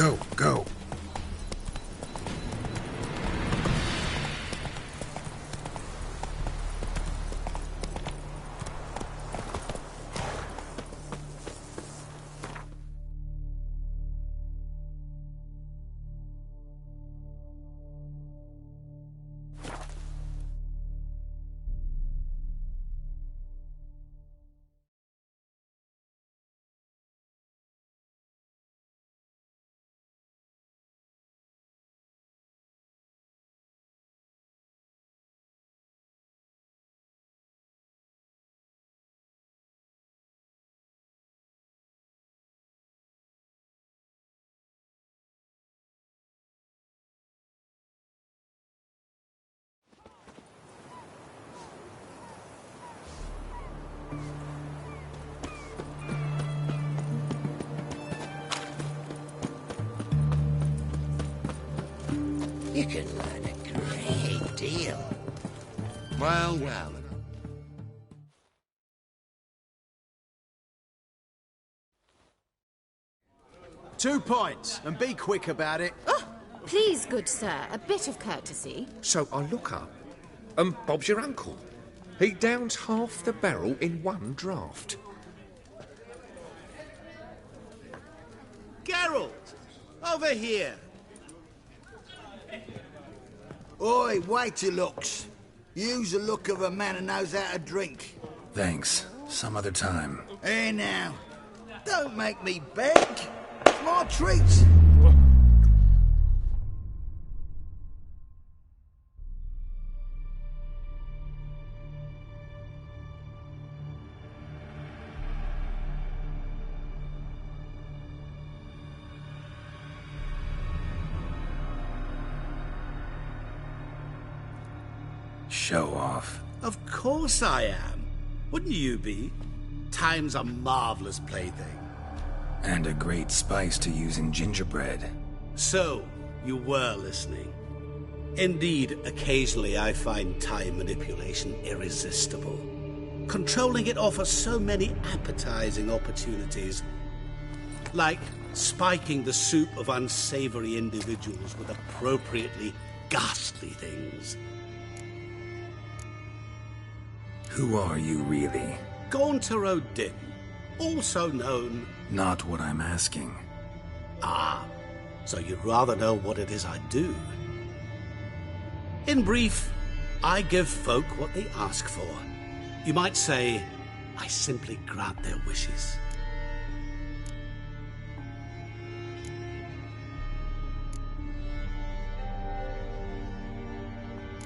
Go, go. You can learn a great deal. Well, well. 2 points, and be quick about it. Oh, please, good sir, a bit of courtesy. So I look up, and Bob's your uncle. He downs half the barrel in one draught. Geralt! Over here! Oi, wait your looks. Use the look of a man who knows how to drink. Thanks. Some other time. Here now. Don't make me beg. It's my treat. Show off. Of course I am. Wouldn't you be? Time's a marvelous plaything. And a great spice to use in gingerbread. So, you were listening. Indeed, occasionally I find time manipulation irresistible. Controlling it offers so many appetizing opportunities. Like spiking the soup of unsavory individuals with appropriately ghastly things. Who are you, really? Gaunter O'Din, also known... Not what I'm asking. Ah, so you'd rather know what it is I do. In brief, I give folk what they ask for. You might say, I simply grant their wishes.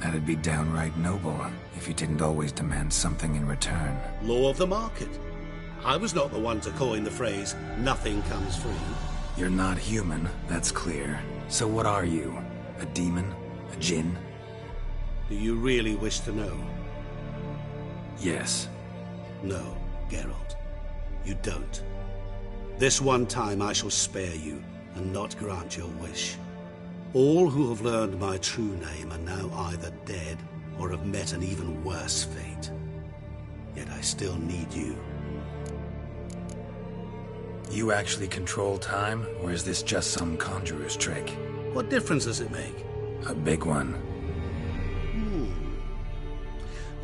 That'd be downright noble, if you didn't always demand something in return. Law of the market. I was not the one to coin the phrase, nothing comes free. You're not human, that's clear. So what are you? A demon? A djinn? Do you really wish to know? Yes. No, Geralt. You don't. This one time I shall spare you, and not grant your wish. All who have learned my true name are now either dead, or have met an even worse fate. Yet I still need you. You actually control time, or is this just some conjurer's trick? What difference does it make? A big one.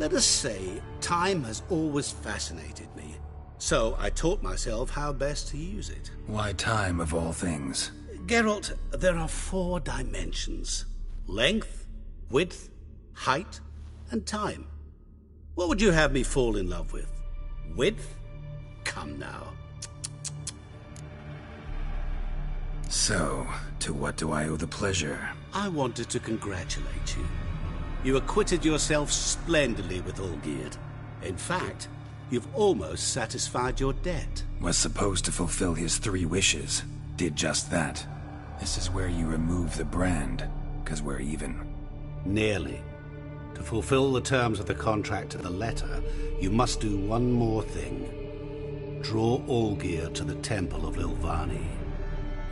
Let us say, time has always fascinated me. So I taught myself how best to use it. Why time, of all things? Geralt, there are 4 dimensions. Length, width, height, and time. What would you have me fall in love with? Width? Come now. So, to what do I owe the pleasure? I wanted to congratulate you. You acquitted yourself splendidly with Olgierd. In fact, you've almost satisfied your debt. Was supposed to fulfill his 3 wishes. Did just that. This is where you remove the brand, 'cause we're even. Nearly. To fulfill the terms of the contract to the letter, you must do one more thing. Draw Olgierd to the Temple of Lilvani.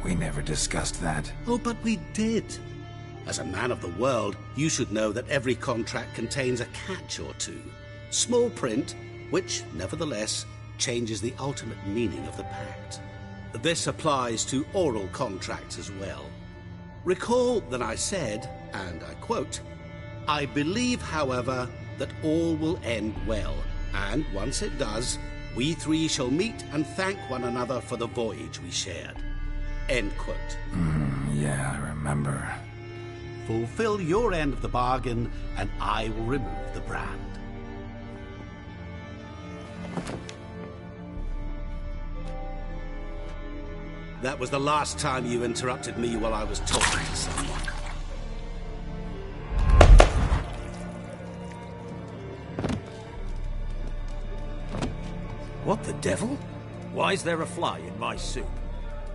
We never discussed that. Oh, but we did. As a man of the world, you should know that every contract contains a catch or two. Small print, which, nevertheless, changes the ultimate meaning of the pact. This applies to oral contracts as well. Recall that I said, and I quote, "I believe, however, that all will end well, and once it does, we three shall meet and thank one another for the voyage we shared." End quote. Yeah, I remember. Fulfill your end of the bargain, and I will remove the brand. That was the last time you interrupted me while I was talking to someone. What the devil? Why is there a fly in my soup?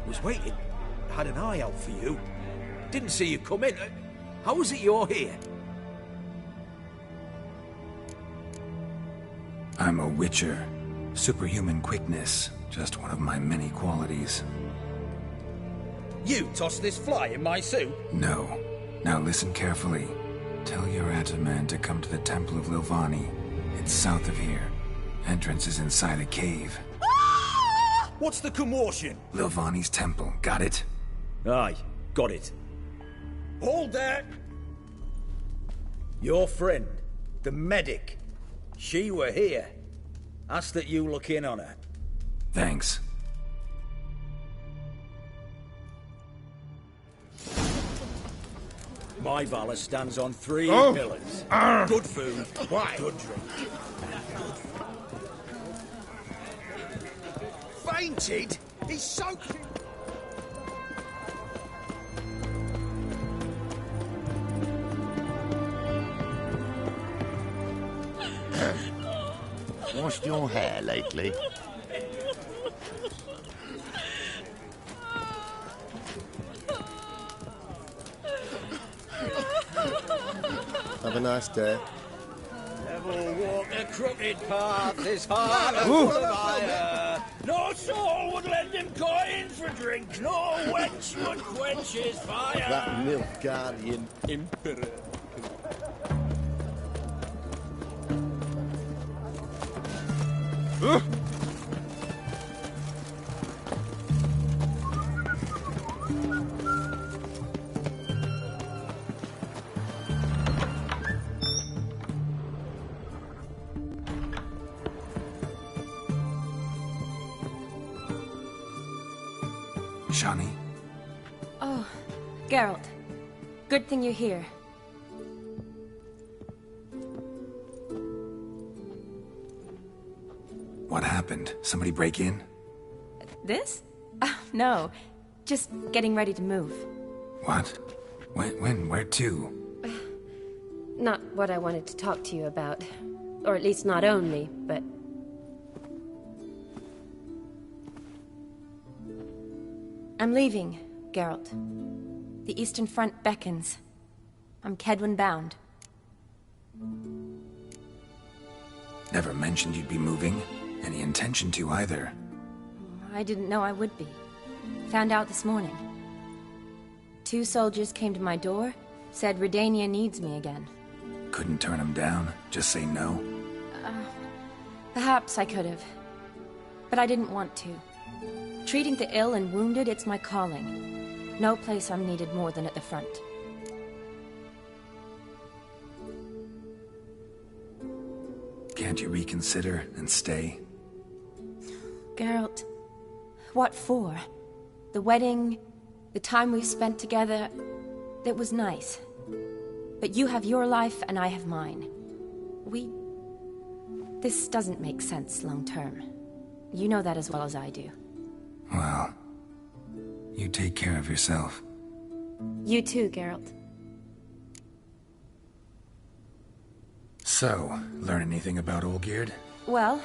Was waiting. Had an eye out for you. Didn't see you come in. How is it you're here? I'm a witcher. Superhuman quickness, just one of my many qualities. You tossed this fly in my soup? No. Now listen carefully. Tell your Ataman to come to the Temple of Lilvani. It's south of here. Entrance is inside a cave. What's the commotion? Lilvani's temple, got it? Aye, got it. Hold there! Your friend, the medic, she were here. Ask that you look in on her. Thanks. My valor stands on 3 pillars. Good food, good drink. Fainted? He's soaking. Washed your hair lately? Have a nice day. Never walk a crooked path this hard and full of fire. No soul would lend him coin for drink. No wench would quench his fire. That Nilfgaardian emperor. Shani? Oh, Geralt. Good thing you're here. What happened? Somebody break in? This? No. Just getting ready to move. What? When? Where to? Not what I wanted to talk to you about. Or at least not only, but... I'm leaving, Geralt. The Eastern Front beckons. I'm Kedwin bound. Never mentioned you'd be moving. Any intention to either. I didn't know I would be. Found out this morning. 2 soldiers came to my door, said Redania needs me again. Couldn't turn him down? Just say no? Perhaps I could have. But I didn't want to. Treating the ill and wounded, it's my calling. No place I'm needed more than at the front. Can't you reconsider and stay? Geralt, what for? The wedding, the time we've spent together, it was nice. But you have your life and I have mine. This doesn't make sense long term. You know that as well as I do. Well, you take care of yourself. You too, Geralt. So, learn anything about Olgierd? Well,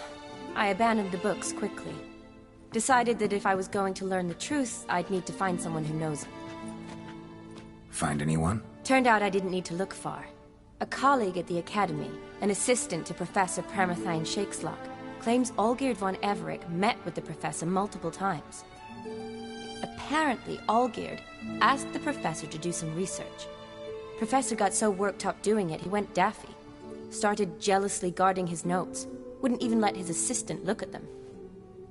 I abandoned the books quickly. Decided that if I was going to learn the truth, I'd need to find someone who knows it. Find anyone? Turned out I didn't need to look far. A colleague at the Academy, an assistant to Professor Permathine Shakeslock, claims Olgierd von Everec met with the professor multiple times. Apparently, Olgierd asked the professor to do some research. Professor got so worked up doing it, he went daffy. Started jealously guarding his notes. Wouldn't even let his assistant look at them.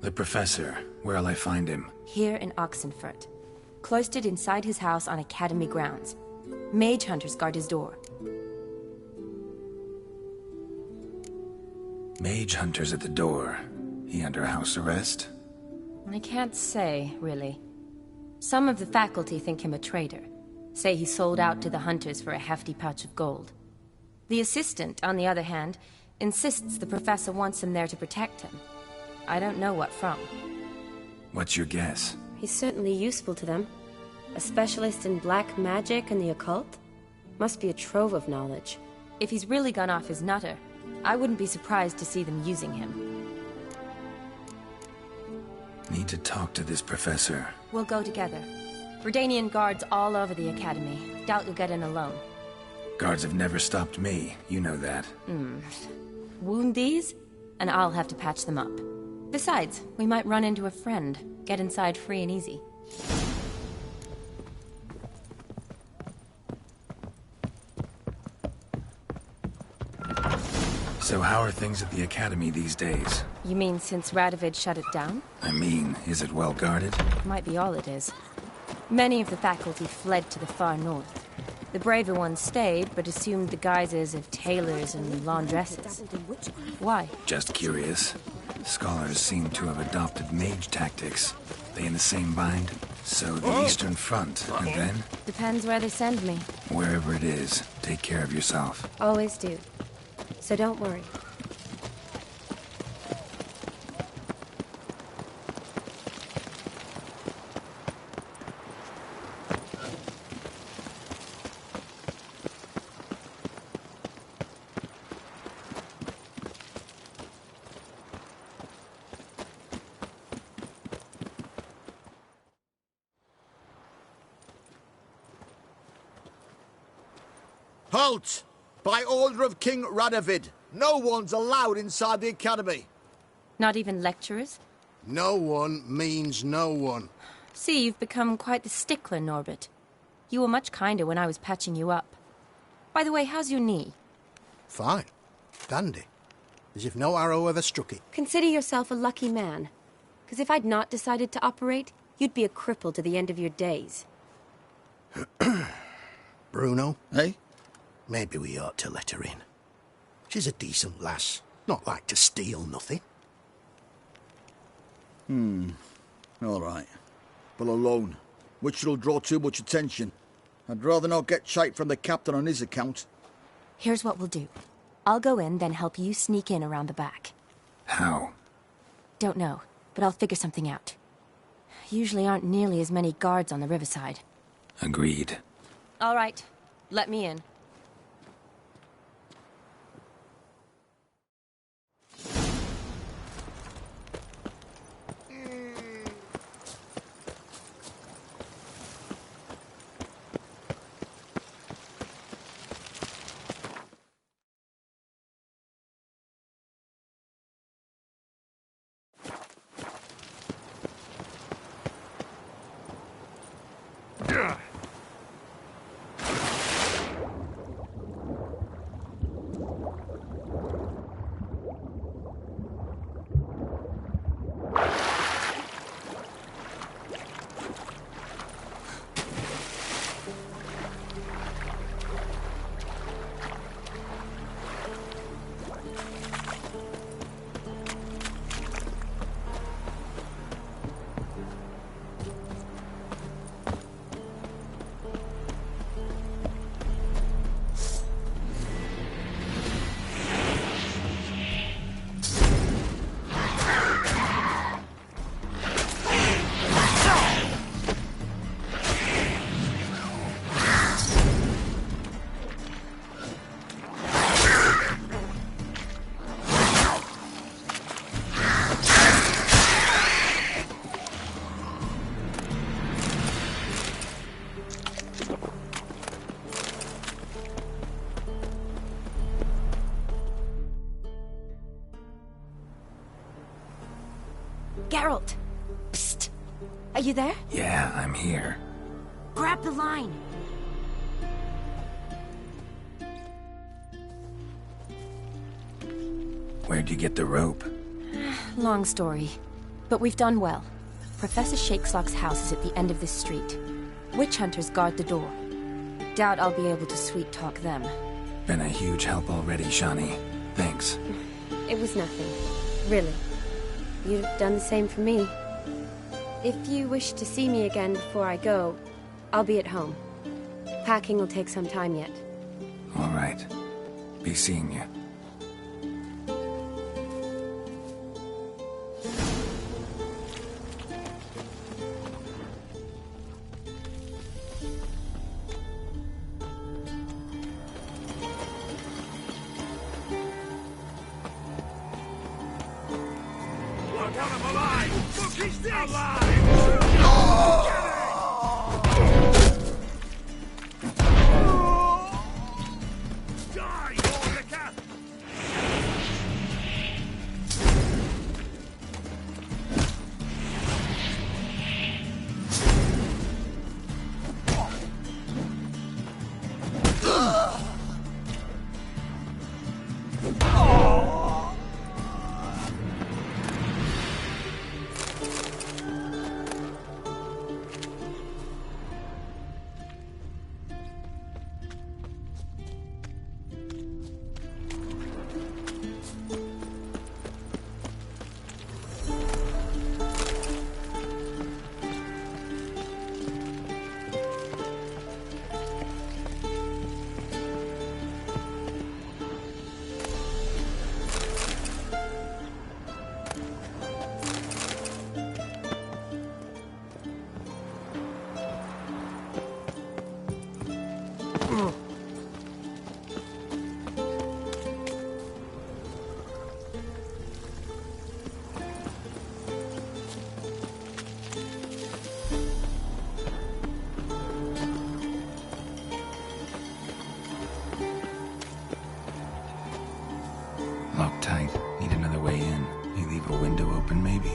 The professor. Where'll I find him? Here in Oxenfurt. Cloistered inside his house on Academy grounds. Mage hunters guard his door. Mage hunters at the door. He under house arrest? I can't say, really. Some of the faculty think him a traitor. Say he sold out to the hunters for a hefty pouch of gold. The assistant, on the other hand, insists the professor wants him there to protect him. I don't know what from. What's your guess? He's certainly useful to them. A specialist in black magic and the occult? Must be a trove of knowledge. If he's really gone off his nutter, I wouldn't be surprised to see them using him. Need to talk to this professor. We'll go together. Redanian guards all over the Academy. Doubt you'll get in alone. Guards have never stopped me. You know that. Wound these, and I'll have to patch them up. Besides, we might run into a friend. Get inside free and easy. So how are things at the Academy these days? You mean since Radovid shut it down? I mean, is it well guarded? Might be all it is. Many of the faculty fled to the far north. The braver ones stayed, but assumed the guises of tailors and laundresses. Why? Just curious. Scholars seem to have adopted mage tactics. They in the same bind? So the Eastern Front, and then? Depends where they send me. Wherever it is, take care of yourself. Always do. So don't worry. Halt! By order of King Radovid, no one's allowed inside the Academy. Not even lecturers? No one means no one. See, you've become quite the stickler, Norbert. You were much kinder when I was patching you up. By the way, how's your knee? Fine. Dandy. As if no arrow ever struck it. Consider yourself a lucky man. Because if I'd not decided to operate, you'd be a cripple to the end of your days. Bruno, eh? Maybe we ought to let her in. She's a decent lass. Not like to steal nothing. All right. But alone, which will draw too much attention. I'd rather not get shite from the captain on his account. Here's what we'll do. I'll go in, then help you sneak in around the back. How? Don't know, but I'll figure something out. Usually aren't nearly as many guards on the riverside. Agreed. All right. Let me in. Geralt! Psst! Are you there? Yeah, I'm here. Grab the line! Where'd you get the rope? Long story. But we've done well. Professor Shakeslock's house is at the end of this street. Witch hunters guard the door. Doubt I'll be able to sweet-talk them. Been a huge help already, Shawnee. Thanks. It was nothing. Really. You'd have done the same for me. If you wish to see me again before I go, I'll be at home. Packing will take some time yet. All right. Be seeing you. Locked tight. Need another way in. You leave a window open, maybe?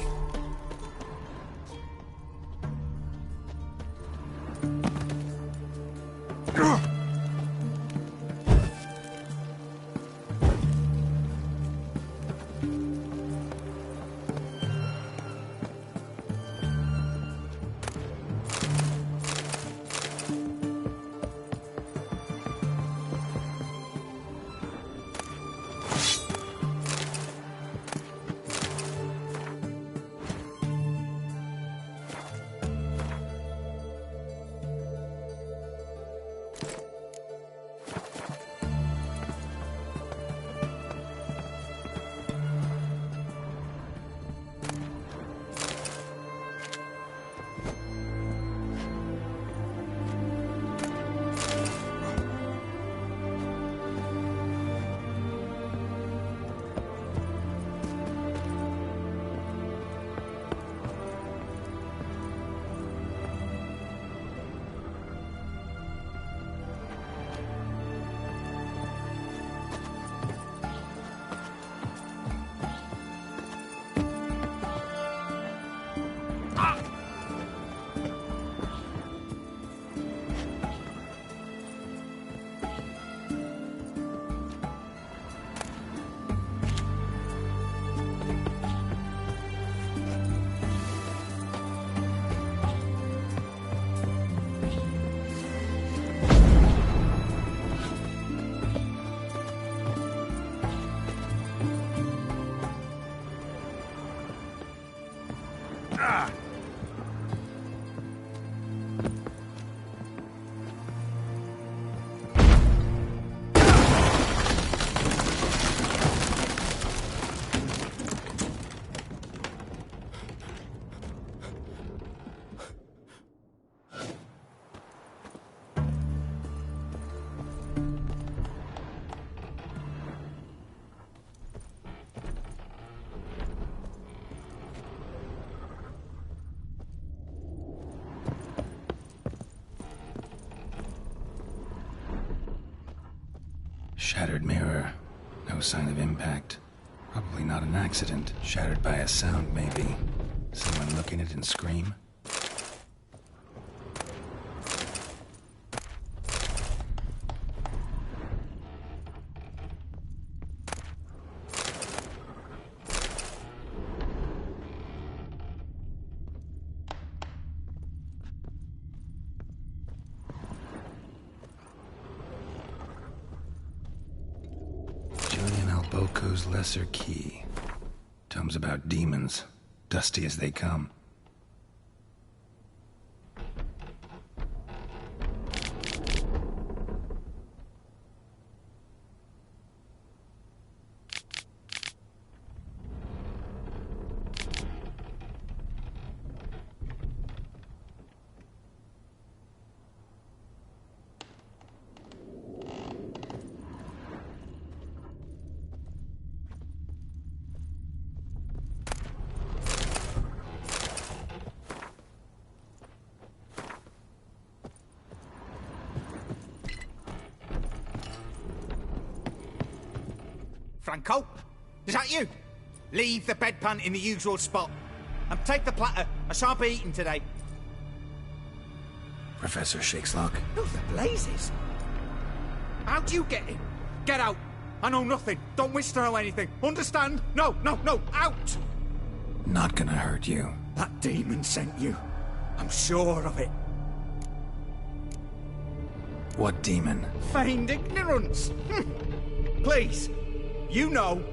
Shattered mirror. No sign of impact. Probably not an accident. Shattered by a sound, maybe. Someone look in it and scream? Pharaoh's Lesser Key. Tomes about demons, dusty as they come. Franco? Is that you? Leave the bedpan in the usual spot. And take the platter. I shan't be eating today. Professor Shakeslock? Who the blazes? How'd you get in? Get out. I know nothing. Don't wish to know anything. Understand? No, out! Not gonna hurt you. That demon sent you. I'm sure of it. What demon? Feigned ignorance. Please. You know.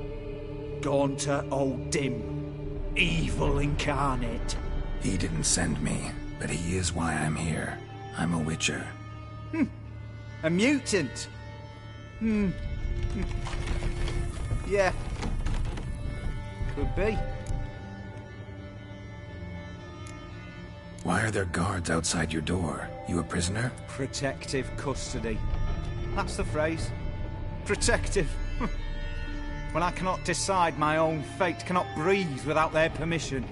Gaunter O'Dim. Evil incarnate. He didn't send me, but he is why I'm here. I'm a witcher. A mutant. Yeah. Could be. Why are there guards outside your door? You a prisoner? Protective custody. That's the phrase. Protective. When I cannot decide my own fate, cannot breathe without their permission.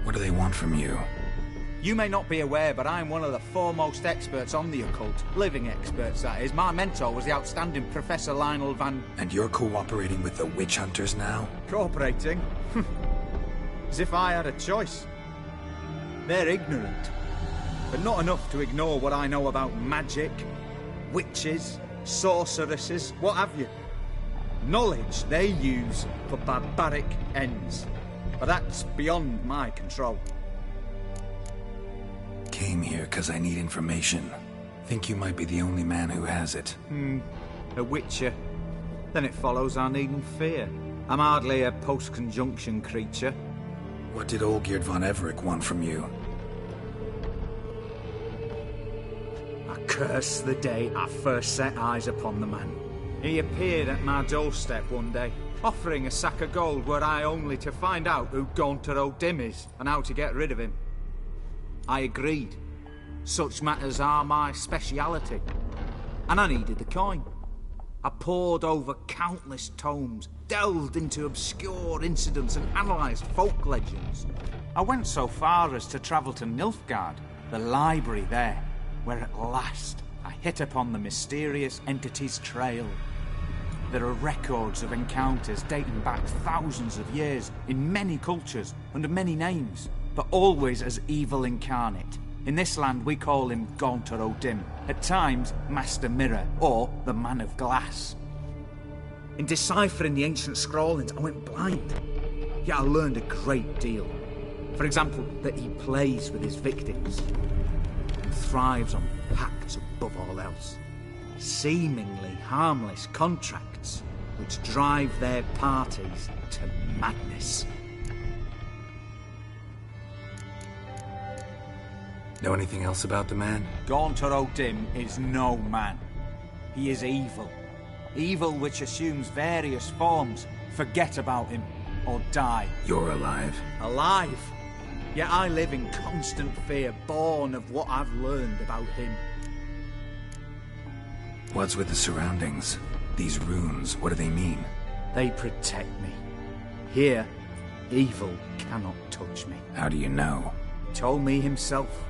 What do they want from you? You may not be aware, but I am one of the foremost experts on the occult. Living experts, that is. My mentor was the outstanding Professor Lionel Van... And you're cooperating with the witch hunters now? Cooperating? As if I had a choice. They're ignorant, but not enough to ignore what I know about magic, witches, sorceresses, what have you. Knowledge they use for barbaric ends. But that's beyond my control. Came here because I need information. Think you might be the only man who has it. A witcher. Then it follows I needn't fear. I'm hardly a post-conjunction creature. What did Olgierd von Everec want from you? I curse the day I first set eyes upon the man. He appeared at my doorstep one day, offering a sack of gold were I only to find out who Gaunter O'Dim is and how to get rid of him. I agreed. Such matters are my speciality. And I needed the coin. I pored over countless tomes, delved into obscure incidents and analysed folk legends. I went so far as to travel to Nilfgaard, the library there, where at last I hit upon the mysterious entity's trail. There are records of encounters dating back thousands of years in many cultures, under many names, but always as evil incarnate. In this land we call him Gaunter O'Dim, at times Master Mirror, or the Man of Glass. In deciphering the ancient scrawlings, I went blind. Yet I learned a great deal. For example, that he plays with his victims and thrives on pacts above all else. Seemingly harmless contracts which drive their parties to madness. Know anything else about the man? Gaunter O'Dim is no man. He is evil. Evil which assumes various forms. Forget about him, or die. You're alive. Alive? Yet I live in constant fear, born of what I've learned about him. What's with the surroundings? These runes, what do they mean? They protect me. Here, evil cannot touch me. How do you know? He told me himself.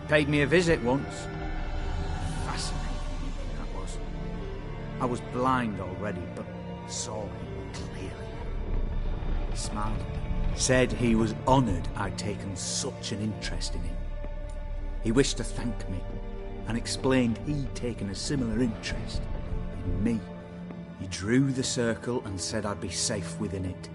Paid me a visit once. Fascinating meeting that was. I was blind already, but saw him clearly. He smiled at me. Said he was honoured I'd taken such an interest in him. He wished to thank me, and explained he'd taken a similar interest in me. He drew the circle and said I'd be safe within it.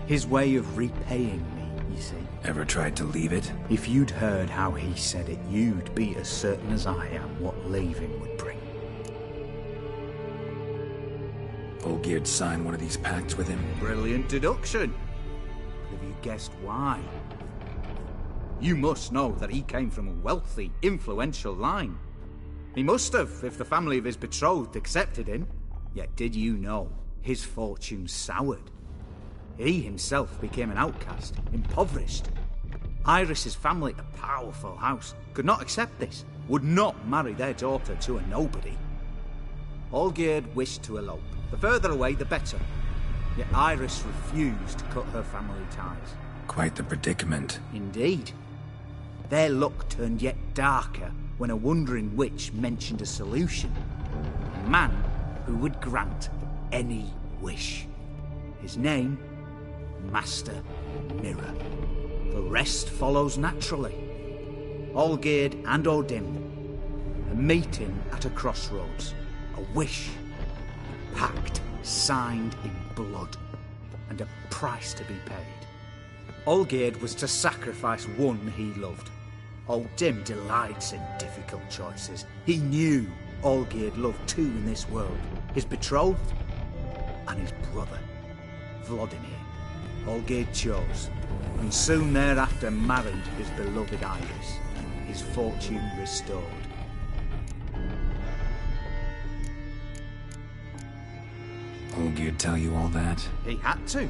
His way of repaying me, you see. Ever tried to leave it? If you'd heard how he said it, you'd be as certain as I am what leaving would bring. Olgierd sign one of these pacts with him? Brilliant deduction. But have you guessed why? You must know that he came from a wealthy, influential line. He must have, if the family of his betrothed accepted him. Yet did you know his fortune soured? He himself became an outcast, impoverished. Iris's family, a powerful house, could not accept this, would not marry their daughter to a nobody. Olgierd wished to elope. The further away, the better. Yet Iris refused to cut her family ties. Quite the predicament. Indeed. Their luck turned yet darker when a wandering witch mentioned a solution. A man who would grant any wish. His name, Master Mirror. The rest follows naturally. Olgierd and Odin, a meeting at a crossroads, a wish, a pact signed in blood, and a price to be paid. Olgierd was to sacrifice one he loved. Odin delights in difficult choices. He knew Olgierd loved two in this world, his betrothed and his brother, Vladimir. Olgierd chose, and soon thereafter married his beloved Iris, his fortune restored. Olgierd tell you all that? He had to.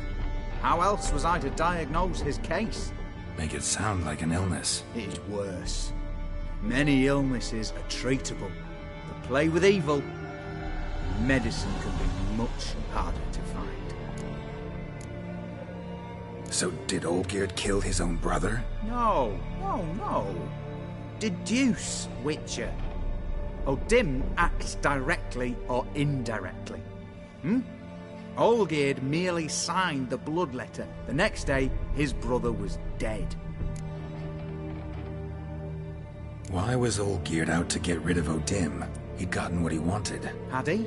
How else was I to diagnose his case? Make it sound like an illness. It is worse. Many illnesses are treatable, but play with evil, medicine can be much harder to find. So did Olgierd kill his own brother? No. Deduce, Witcher. Odin acts directly or indirectly. Olgierd merely signed the blood letter. The next day, his brother was dead. Why was Olgierd out to get rid of Odin? He'd gotten what he wanted. Had he?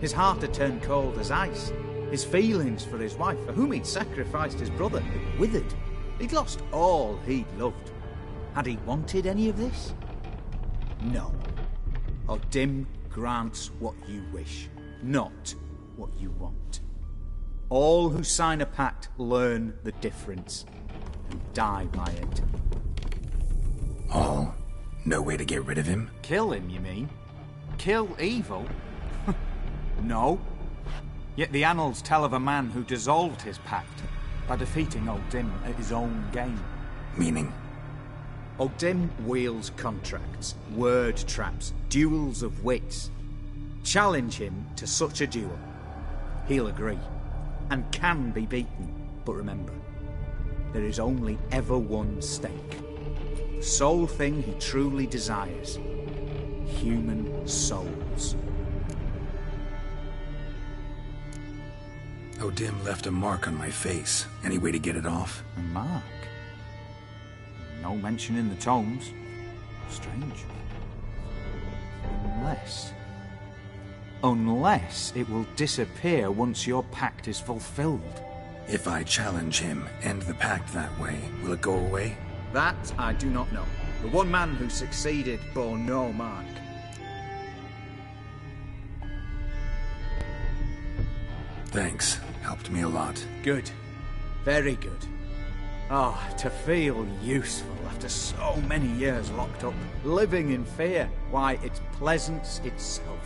His heart had turned cold as ice. His feelings for his wife, for whom he'd sacrificed his brother, had withered. He'd lost all he'd loved. Had he wanted any of this? No. Odin grants what you wish, not what you want. All who sign a pact learn the difference and die by it. All? No way to get rid of him? Kill him, you mean? Kill evil? No. Yet the annals tell of a man who dissolved his pact by defeating Odin at his own game. Meaning? Odin wields contracts, word traps, duels of wits. Challenge him to such a duel. He'll agree, and can be beaten. But remember, there is only ever one stake. The sole thing he truly desires. Human souls. Odin left a mark on my face. Any way to get it off? A mark? No mention in the tomes. Strange. Unless it will disappear once your pact is fulfilled. If I challenge him, end the pact that way, will it go away? That I do not know. The one man who succeeded bore no mark. Thanks. Helped me a lot. Good. Very good. Oh, to feel useful after so many years locked up, living in fear. Why, it's pleasance itself.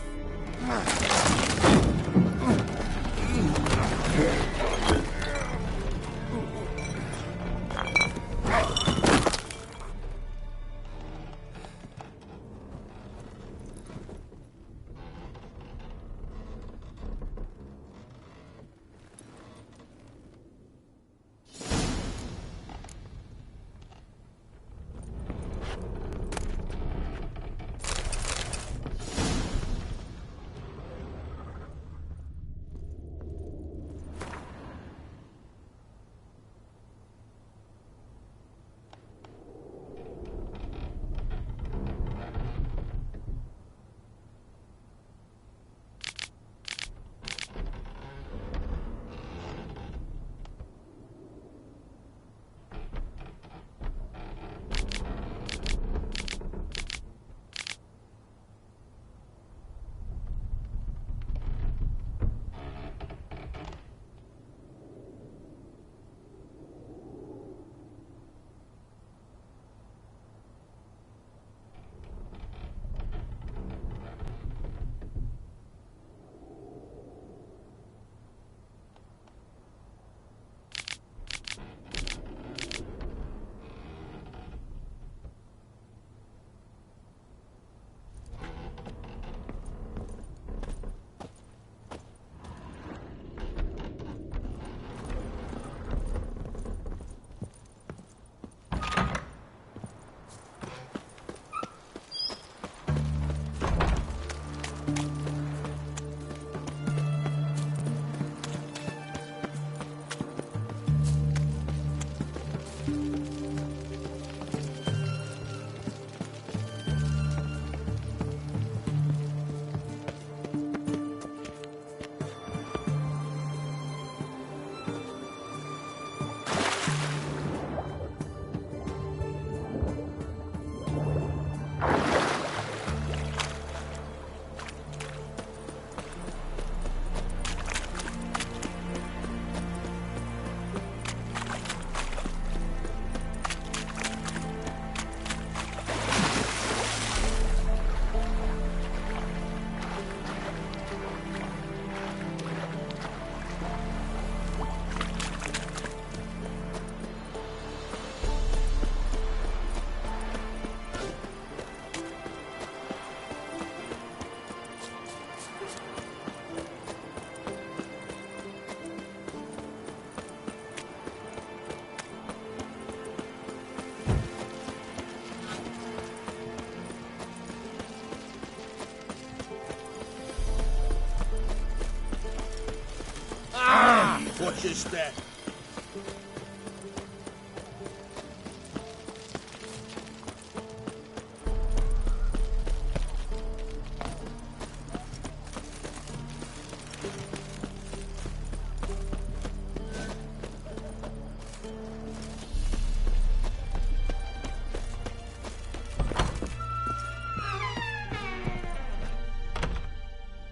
Rochester.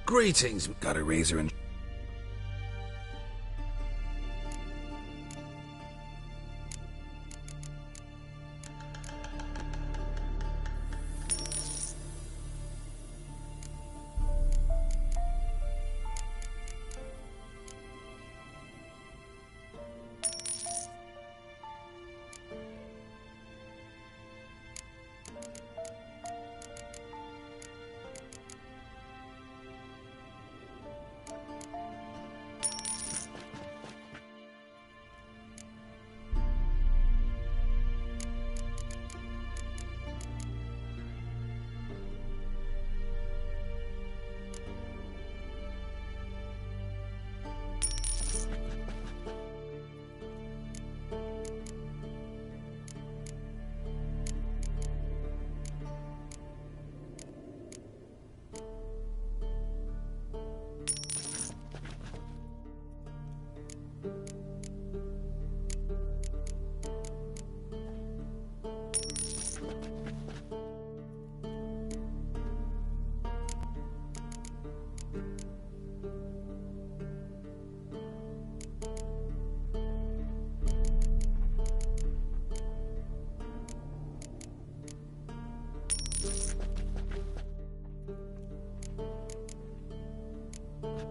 Greetings. Got a razor and...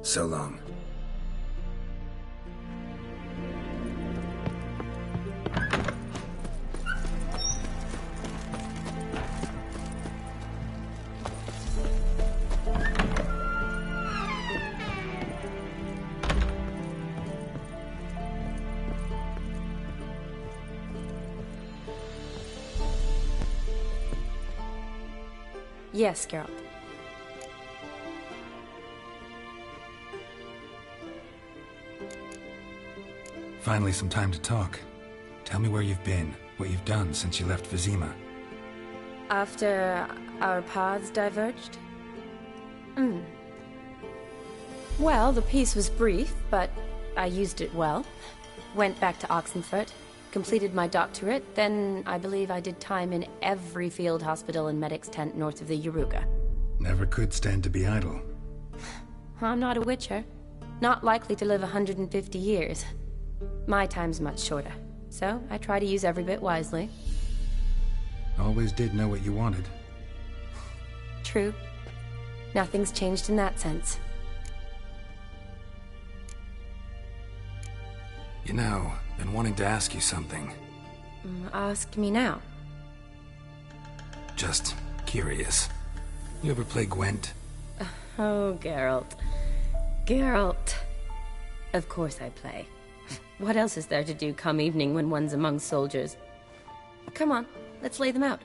So long. Yes, Geralt. Finally some time to talk. Tell me where you've been, what you've done since you left Vizima. After our paths diverged? Well, the peace was brief, but I used it well. Went back to Oxenfurt, completed my doctorate, then I believe I did time in every field hospital and medic's tent north of the Yaruga. Never could stand to be idle. I'm not a witcher. Not likely to live 150 years. My time's much shorter, so I try to use every bit wisely. Always did know what you wanted. True. Nothing's changed in that sense. You know, been wanting to ask you something. Ask me now. Just curious. You ever play Gwent? Oh, Geralt. Geralt. Of course I play. What else is there to do come evening when one's among soldiers? Come on, let's lay them out.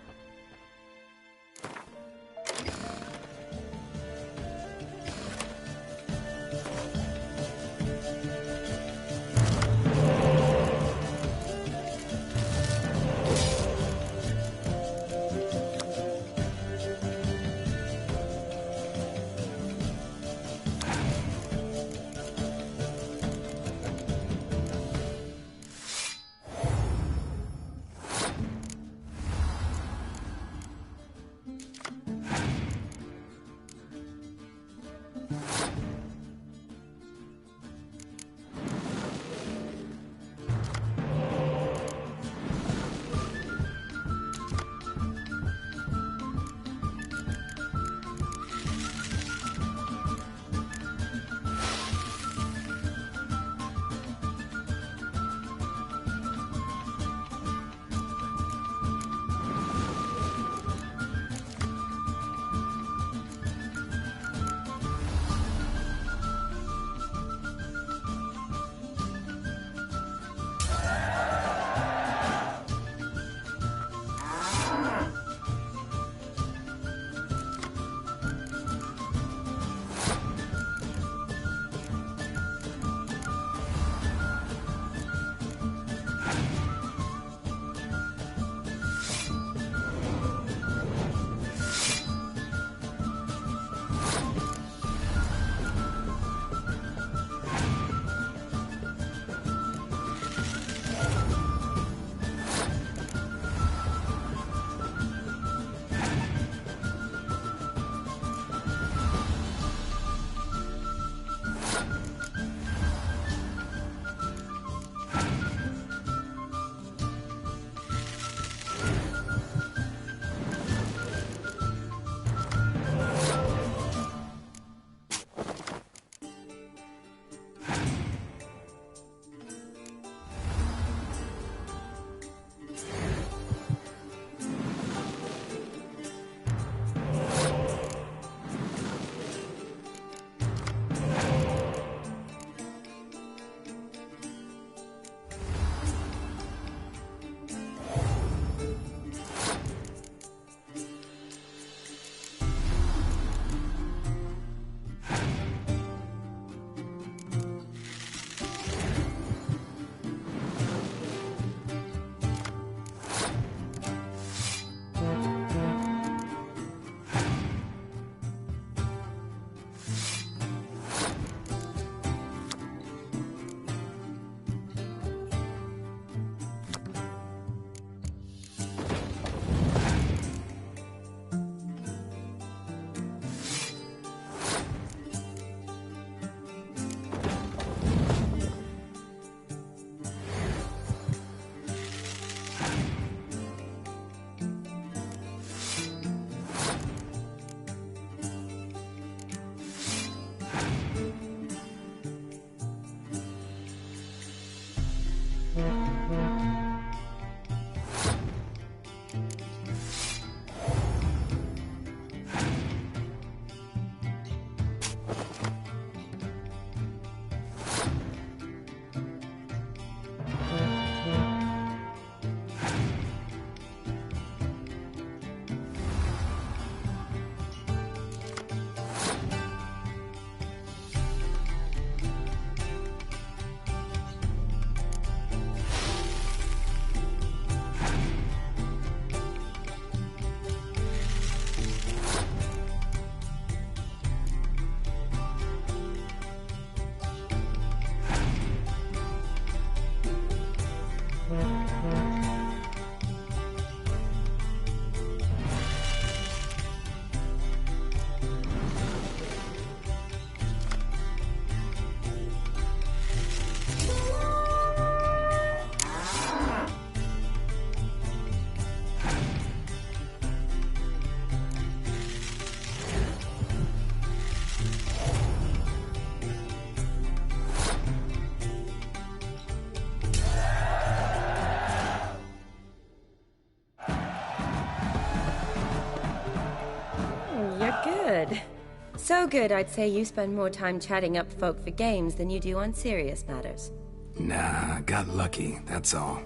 So good, I'd say you spend more time chatting up folk for games than you do on serious matters. Nah, got lucky, that's all.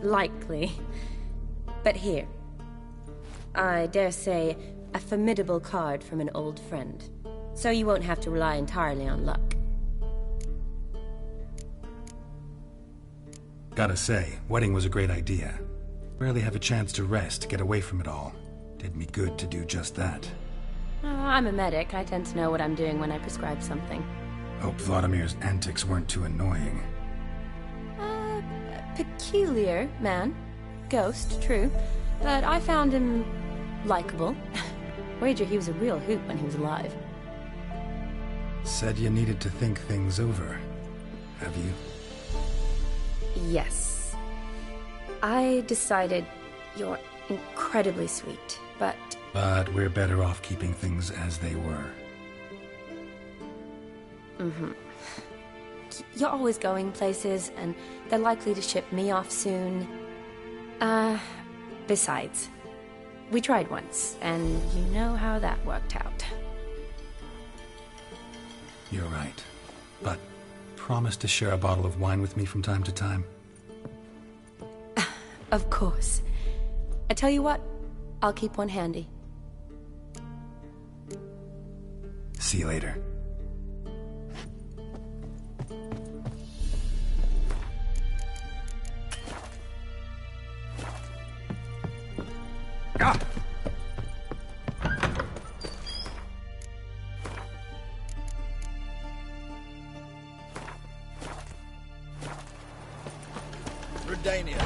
Likely. But here. I dare say, a formidable card from an old friend. So you won't have to rely entirely on luck. Gotta say, wedding was a great idea. Rarely have a chance to rest, get away from it all. Did me good to do just that. I'm a medic. I tend to know what I'm doing when I prescribe something. Hope Vladimir's antics weren't too annoying. Peculiar man. Ghost, true. But I found him likable. Wager he was a real hoot when he was alive. Said you needed to think things over. Have you? Yes. I decided you're incredibly sweet, but... But we're better off keeping things as they were. You're always going places, and they're likely to ship me off soon. Besides, we tried once, and you know how that worked out. You're right. But promise to share a bottle of wine with me from time to time? Of course. I tell you what, I'll keep one handy. See you later. Ah! Redania.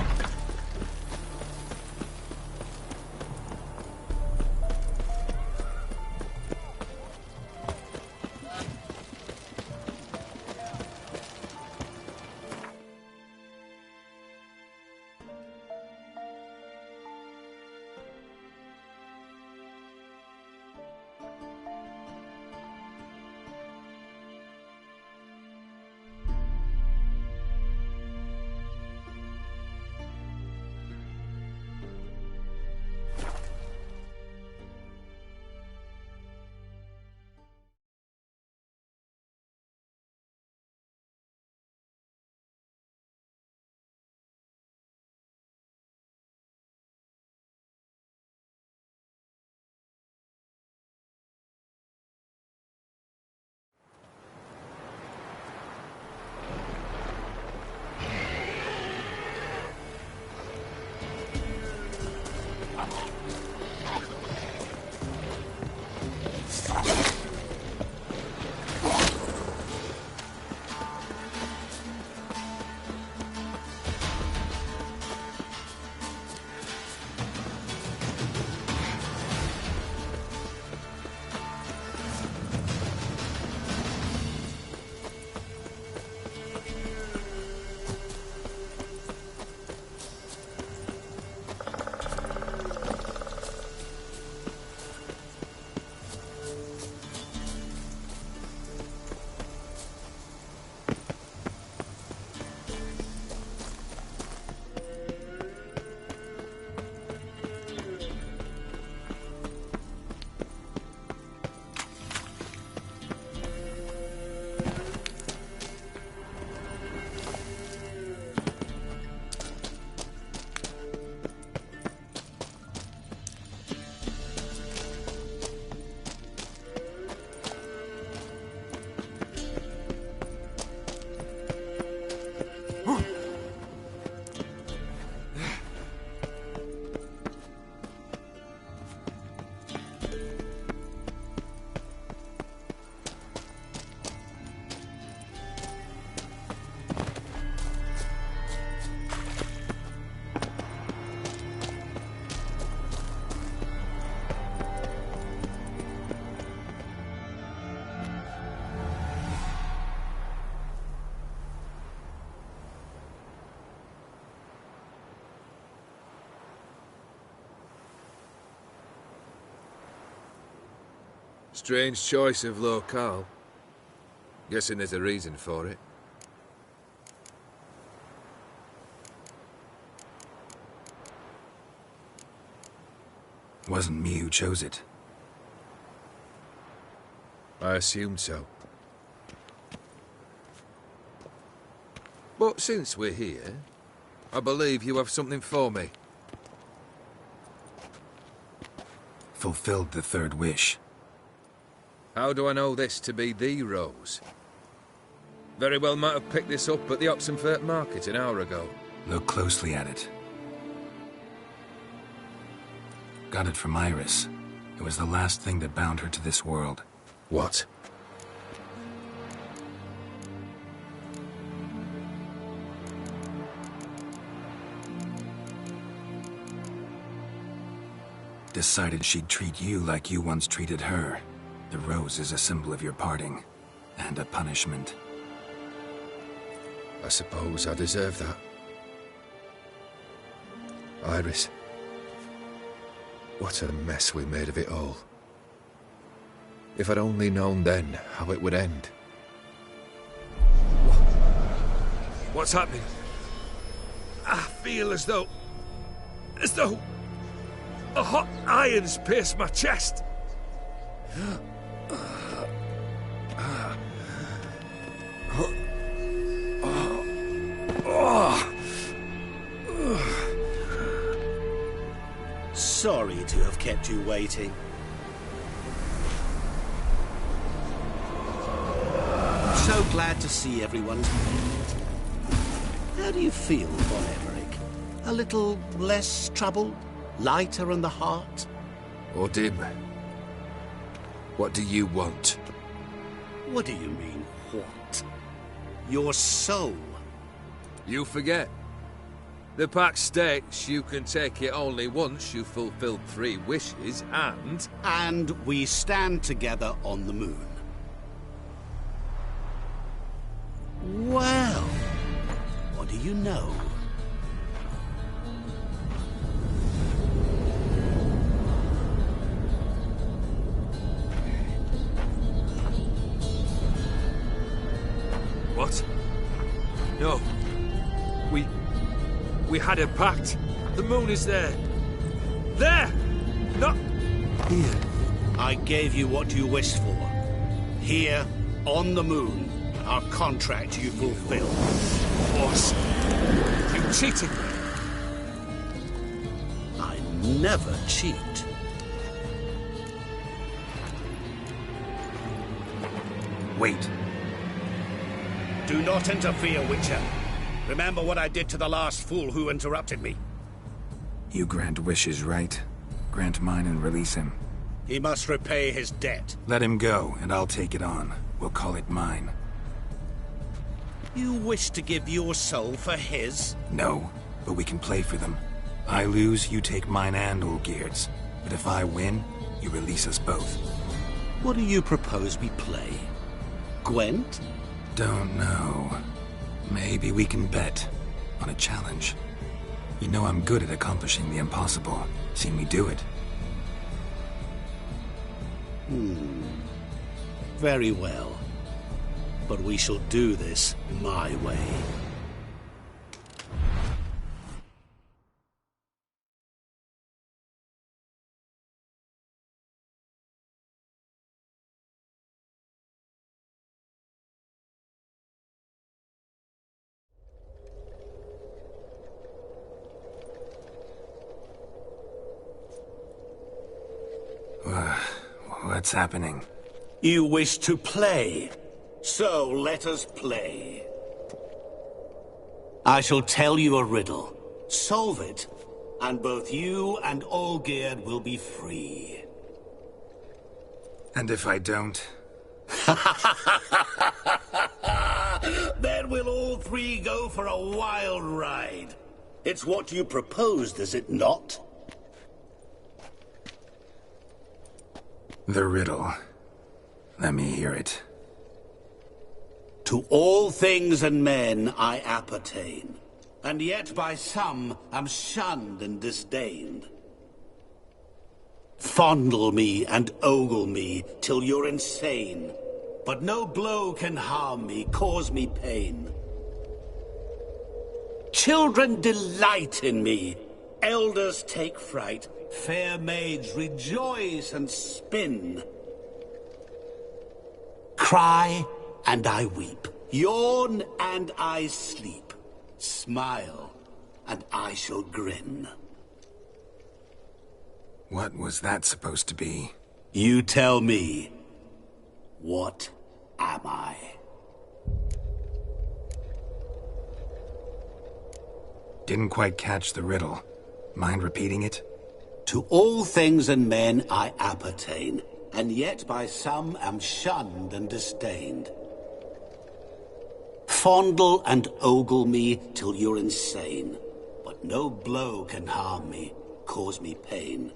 Strange choice of locale. Guessing there's a reason for it. Wasn't me who chose it. I assumed so. But since we're here, I believe you have something for me. Fulfilled the third wish. How do I know this to be the rose? Very well might have picked this up at the Oxenfurt market an hour ago. Look closely at it. Got it from Iris. It was the last thing that bound her to this world. What? Decided she'd treat you like you once treated her. The rose is a symbol of your parting, and a punishment. I suppose I deserve that. Iris. What a mess we made of it all. If I'd only known then how it would end. What's happening? I feel as though a hot iron's pierced my chest. Sorry to have kept you waiting. So glad to see everyone's made. How do you feel, Von Emmerich? A little less troubled? Lighter in the heart? Or dim? What do you want? What do you mean, what? Your soul. You forget. The pact states you can take it only once you've fulfilled 3 wishes, and... And we stand together on the moon. Well, what do you know? What? No. We had a pact. The moon is there. There! Not here. I gave you what you wished for. Here, on the moon, our contract you fulfilled. Boss, you cheated me. I never cheat. Wait. Do not interfere, Witcher. Remember what I did to the last fool who interrupted me. You grant wishes, right? Grant mine and release him. He must repay his debt. Let him go, and I'll take it on. We'll call it mine. You wish to give your soul for his? No, but we can play for them. I lose, you take mine and Olgierd's. But if I win, you release us both. What do you propose we play? Gwent? Don't know. Maybe we can bet on a challenge. You know I'm good at accomplishing the impossible. Seen me do it. Very well. But we shall do this my way. What's happening? You wish to play, so let us play. I shall tell you a riddle. Solve it, and both you and Olgierd will be free. And if I don't? Then we'll all 3 go for a wild ride. It's what you proposed, is it not? The riddle. Let me hear it. To all things and men I appertain, and yet by some am shunned and disdained. Fondle me and ogle me till you're insane, but no blow can harm me, cause me pain. Children delight in me, elders take fright, fair maids rejoice and spin. Cry and I weep. Yawn and I sleep. Smile and I shall grin. What was that supposed to be? You tell me. What am I? Didn't quite catch the riddle. Mind repeating it? To all things and men I appertain, and yet by some am shunned and disdained. Fondle and ogle me till you're insane, but no blow can harm me, cause me pain.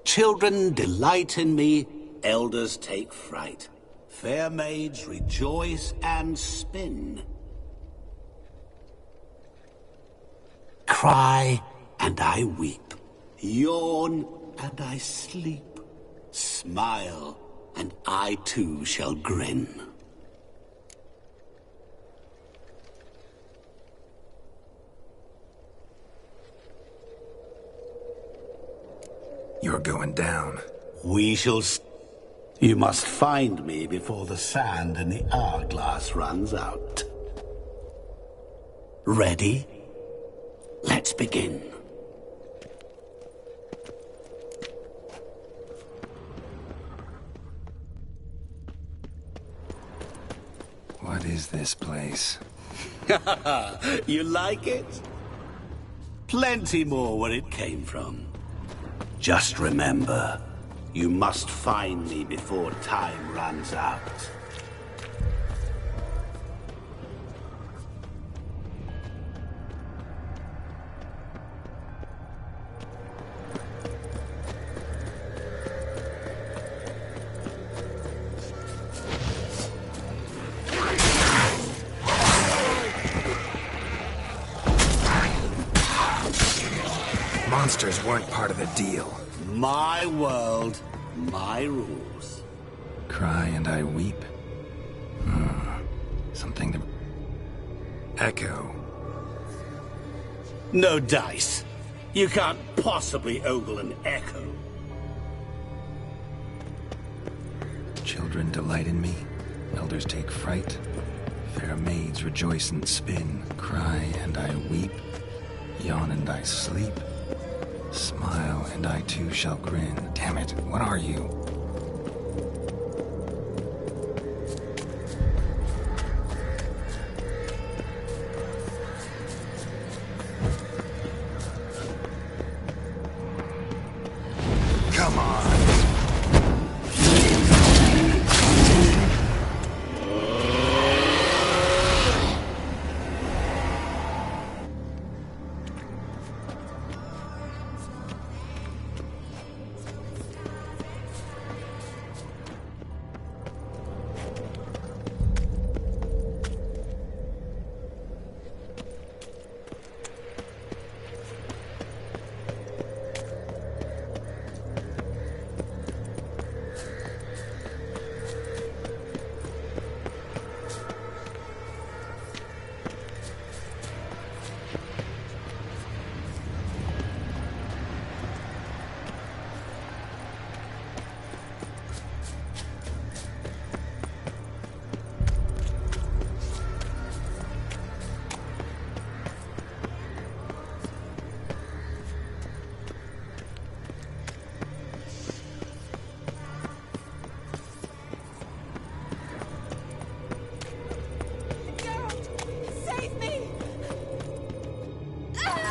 Children delight in me, elders take fright. Fair maids rejoice and spin. Cry and I weep. Yawn and I sleep. Smile and I too shall grin. You're going down. We shall You must find me before the sand in the hourglass runs out. Ready? Let's begin. What is this place? You like it? Plenty more where it came from. Just remember, you must find me before time runs out. Monsters weren't part of the deal. My world, my rules. Cry and I weep. Something to... Echo. No dice. You can't possibly ogle an echo. Children delight in me. Elders take fright. Fair maids rejoice and spin. Cry and I weep. Yawn and I sleep. Smile, and I too shall grin. Damn it, what are you? Come on!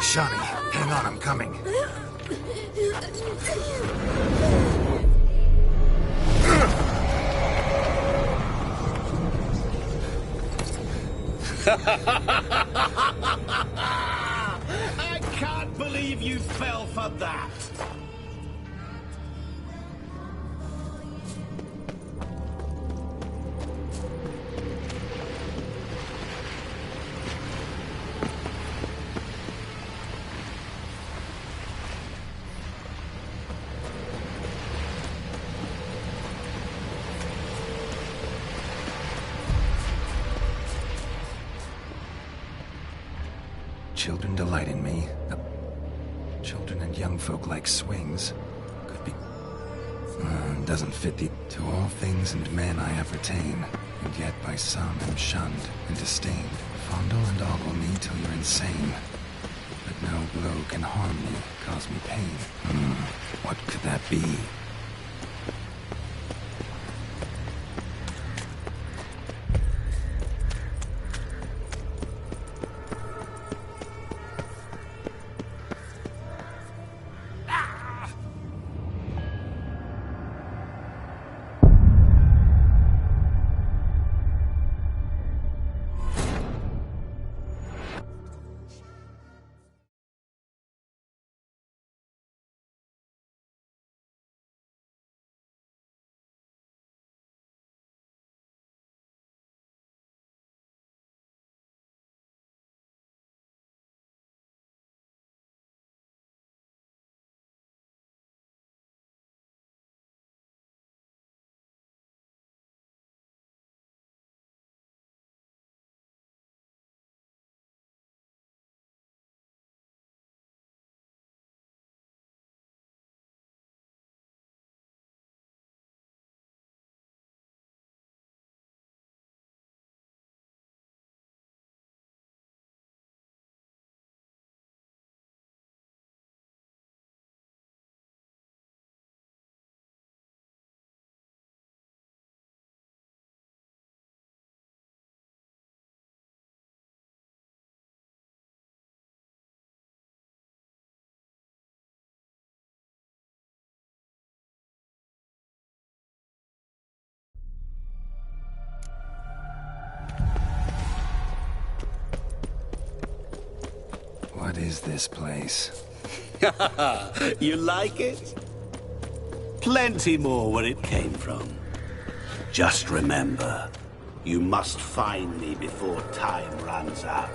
Shawnee, hang on, I'm coming. I can't believe you fell for that. Children delight in me. Children and young folk like swings. Could be... Doesn't fit the... To all things and men I have retained, and yet by some am shunned and disdained. Fondle and ogle me till you're insane, but no blow can harm me, cause me pain. What could that be? What is this place? You like it? Plenty more where it came from. Just remember, you must find me before time runs out.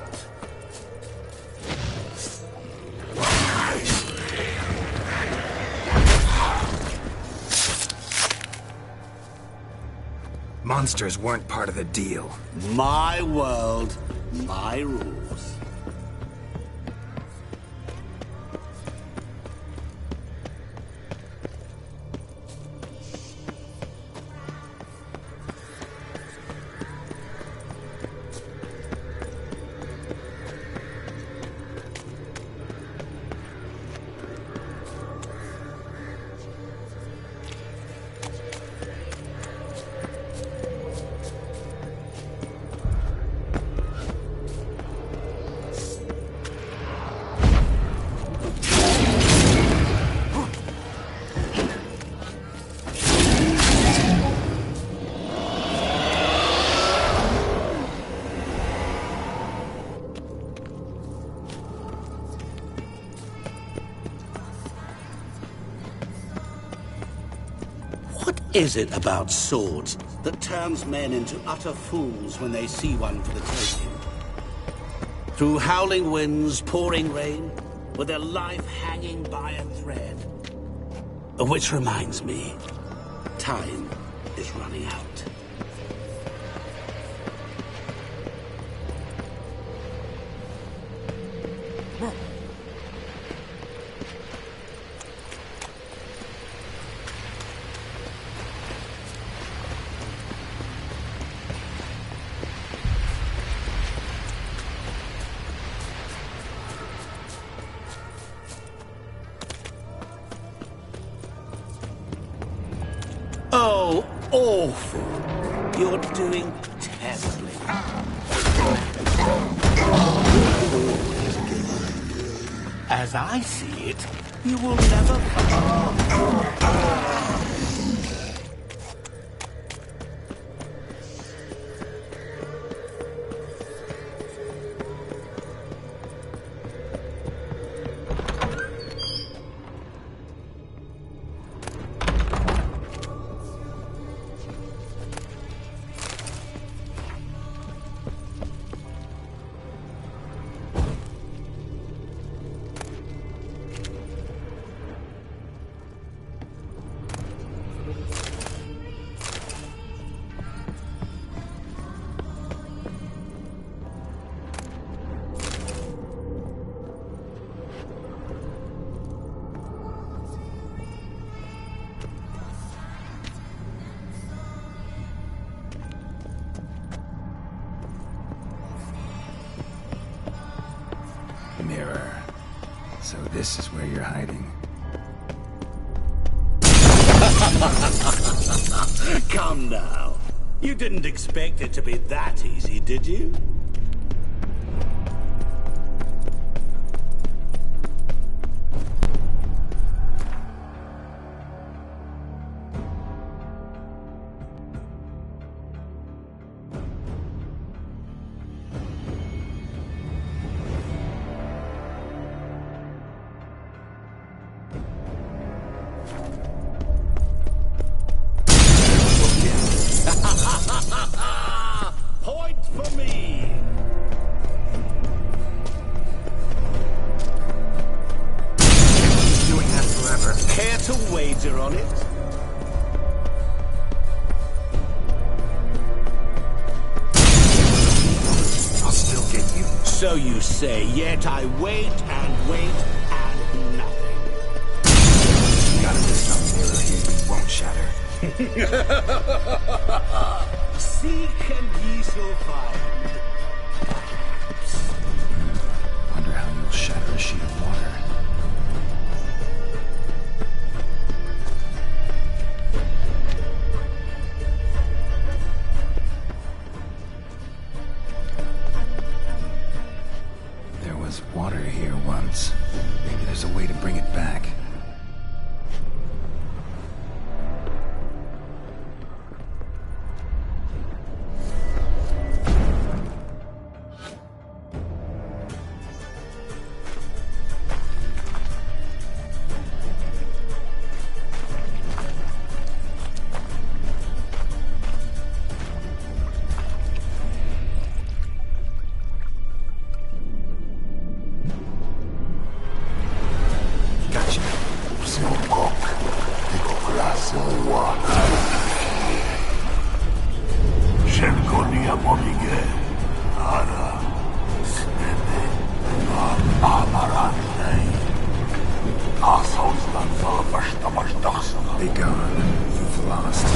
Monsters weren't part of the deal. My world, my rules. What is it about swords that turns men into utter fools when they see one for the taking? Through howling winds, pouring rain, with their life hanging by a thread. Which reminds me, time is running out. Oh, awful. You're doing terribly. As I see it, you will never So this is where you're hiding. Come now. You didn't expect it to be that easy, did you? Point for me! Keep doing that forever. Care to wager on it? I'll still get you. So you say, yet I wait and wait and nothing. Gotta be some mirror here you won't shatter. Seek and ye shall find. Wonder how you'll shatter a sheet of water. There was water here once. Maybe there's a way to bring it back. Be gone. You've lost.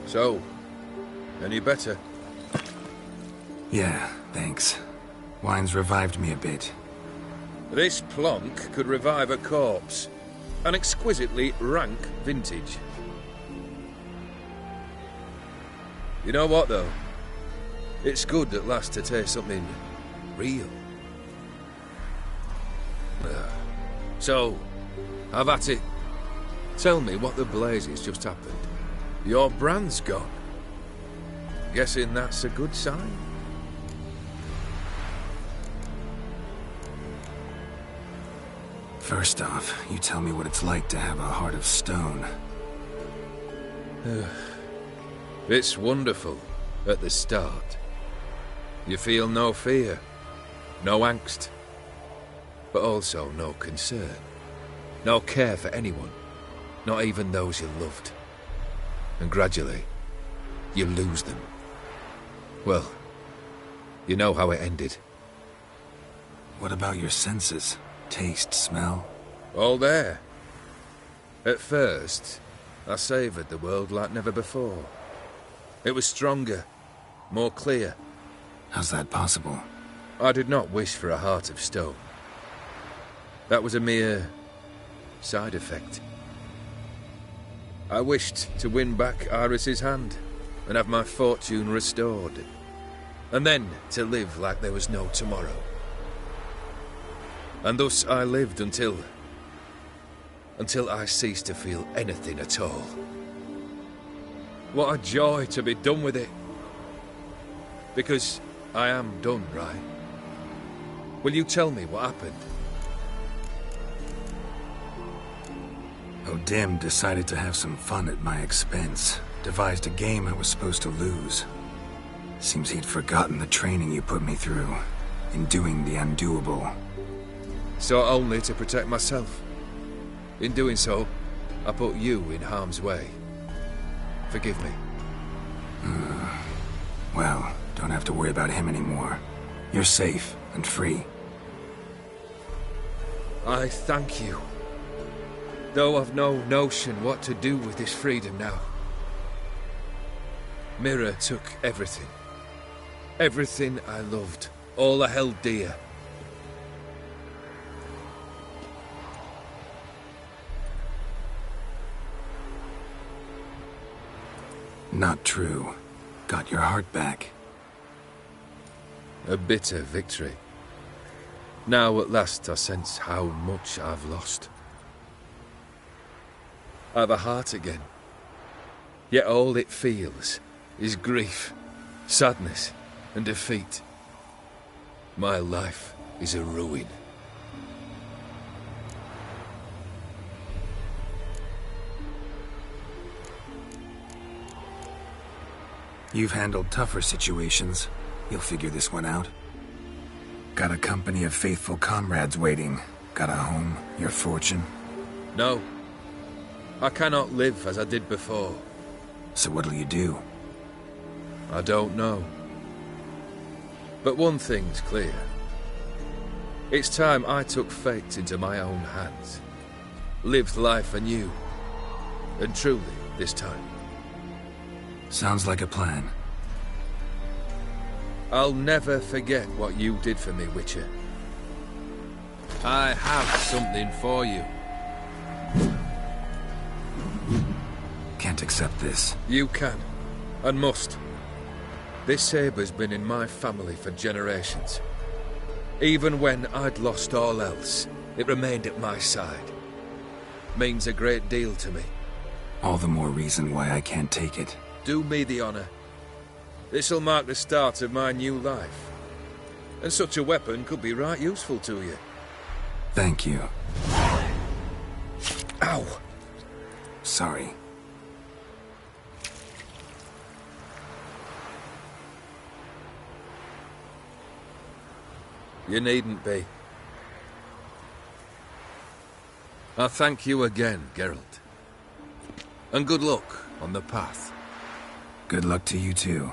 So, any better? Yeah, thanks. Wine's revived me a bit. This plonk could revive a corpse. An exquisitely rank vintage. You know what, though? It's good at last to taste something real. So, have at it. Tell me what the blazes just happened. Your brand's gone. Guessing that's a good sign? First off, you tell me what it's like to have a heart of stone. It's wonderful at the start. You feel no fear, no angst, but also no concern. No care for anyone, not even those you loved. And gradually, you lose them. Well, you know how it ended. What about your senses? Taste, smell? All there. At first, I savoured the world like never before. It was stronger, more clear. How's that possible? I did not wish for a heart of stone. That was a mere side effect. I wished to win back Iris's hand and have my fortune restored. And then to live like there was no tomorrow. And thus I lived until I ceased to feel anything at all. What a joy to be done with it. Because I am done, right? Will you tell me what happened? O'Dim decided to have some fun at my expense. Devised a game I was supposed to lose. Seems he'd forgotten the training you put me through, in doing the undoable. So only to protect myself. In doing so, I put you in harm's way. Forgive me. Well, don't have to worry about him anymore. You're safe and free. I thank you. Though I've no notion what to do with this freedom now. Mira took everything. Everything I loved. All I held dear. Not true. Got your heart back. A bitter victory. Now at last I sense how much I've lost. I've a heart again. Yet all it feels is grief, sadness, and defeat. My life is a ruin. You've handled tougher situations. You'll figure this one out. Got a company of faithful comrades waiting. Got a home, your fortune. No. I cannot live as I did before. So what'll you do? I don't know. But one thing's clear. It's time I took fate into my own hands. Lived life anew. And truly, this time. Sounds like a plan. I'll never forget what you did for me, Witcher. I have something for you. Can't accept this. You can, and must. This sabre's been in my family for generations. Even when I'd lost all else, it remained at my side. Means a great deal to me. All the more reason why I can't take it. Do me the honor. This'll mark the start of my new life. And such a weapon could be right useful to you. Thank you. Ow! Sorry. You needn't be. I thank you again, Geralt. And good luck on the path. Good luck to you too.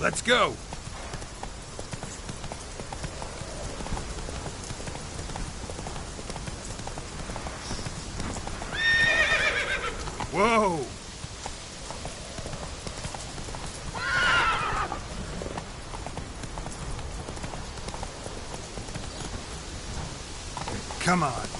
Let's go. Whoa! Come on.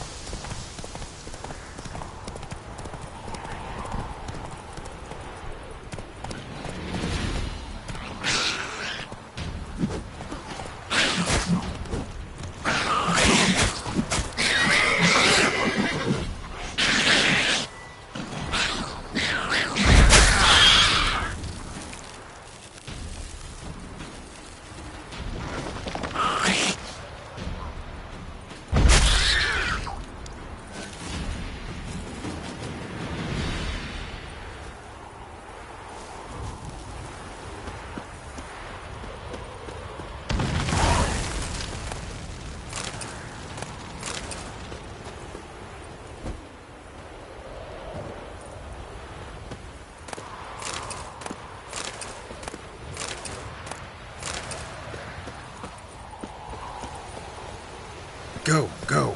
Go, go.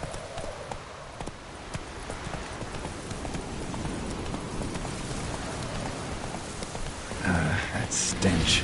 That stench.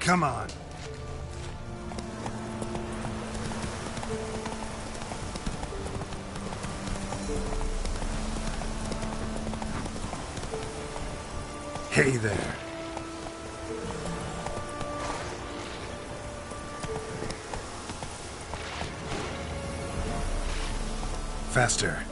Come on. Hey there. Faster.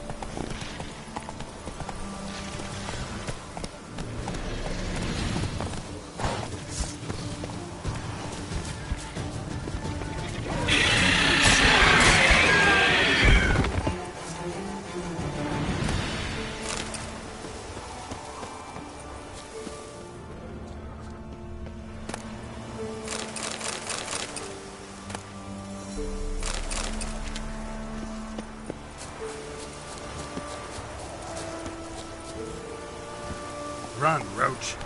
Run, Roach.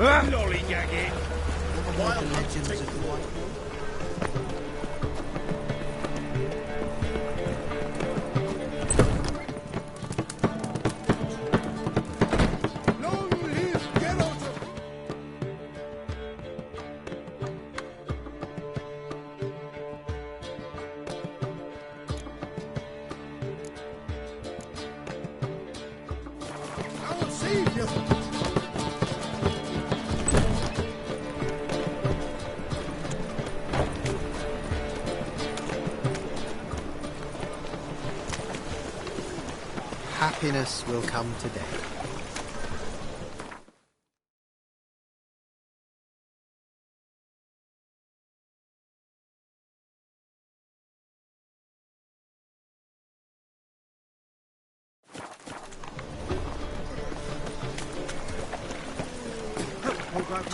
Lollygagging. Wild legends of the White Wolf. Happiness will come today.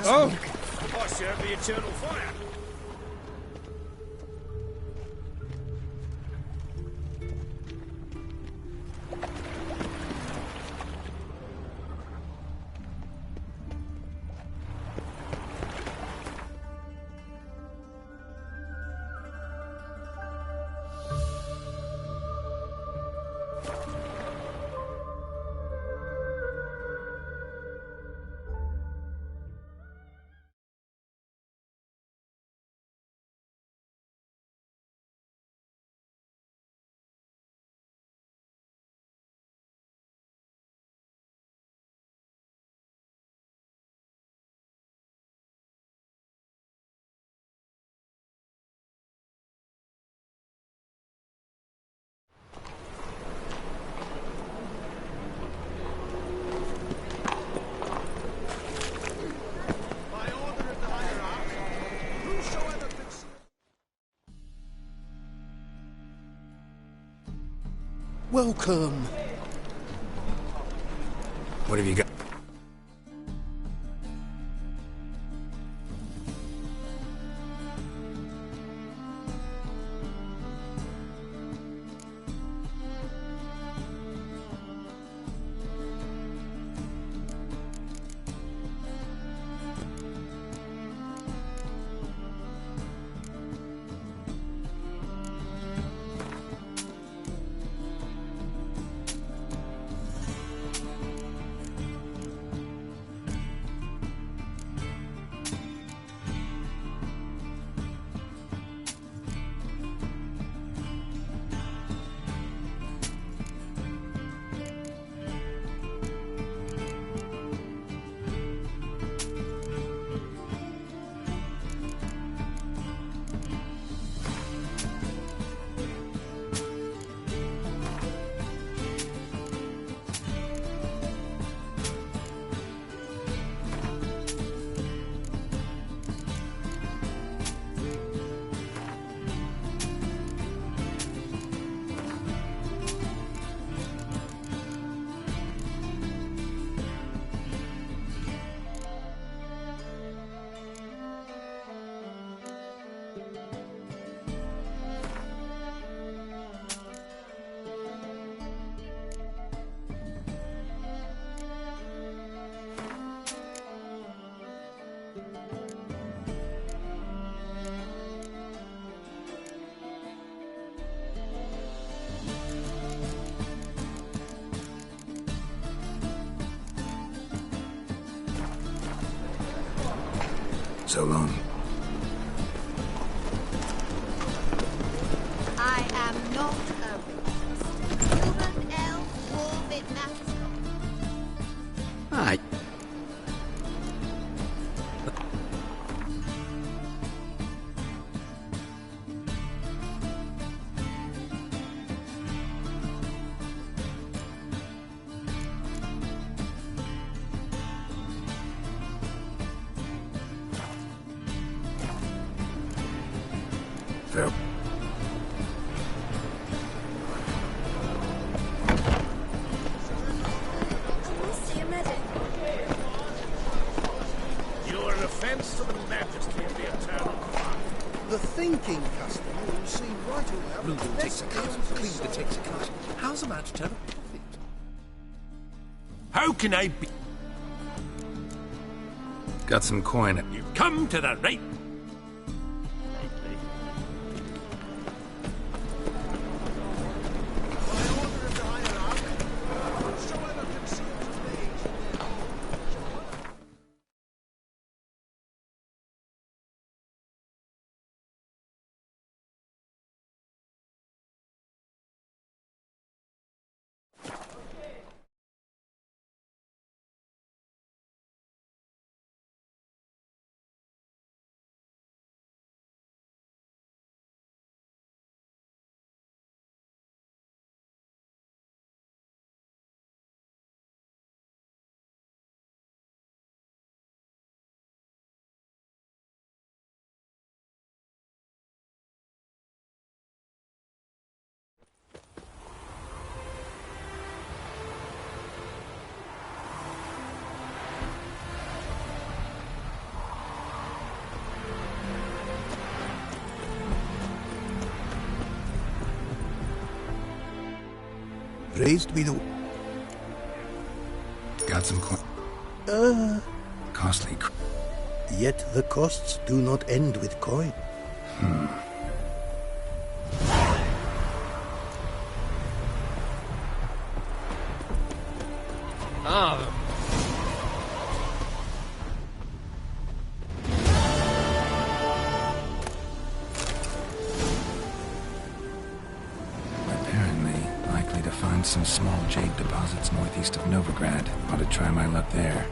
Oh! I serve the eternal fire. Welcome. What have you got? So long. I am not a human, elf, dwarf, it matters not. Aye. Fair. You're an offence to the majesty of the Eternal Father. The thinking customer will see right away. Bluebill takes a cut. Cleaver takes a cut. How's a man to turn a profit? How can I be? Got some coin. You've come to the right. Raised be the... Got some coin. Costly. Yet the costs do not end with coin. Ah. Apparently, likely to find some small jade deposits northeast of Novigrad. Ought to try my luck there.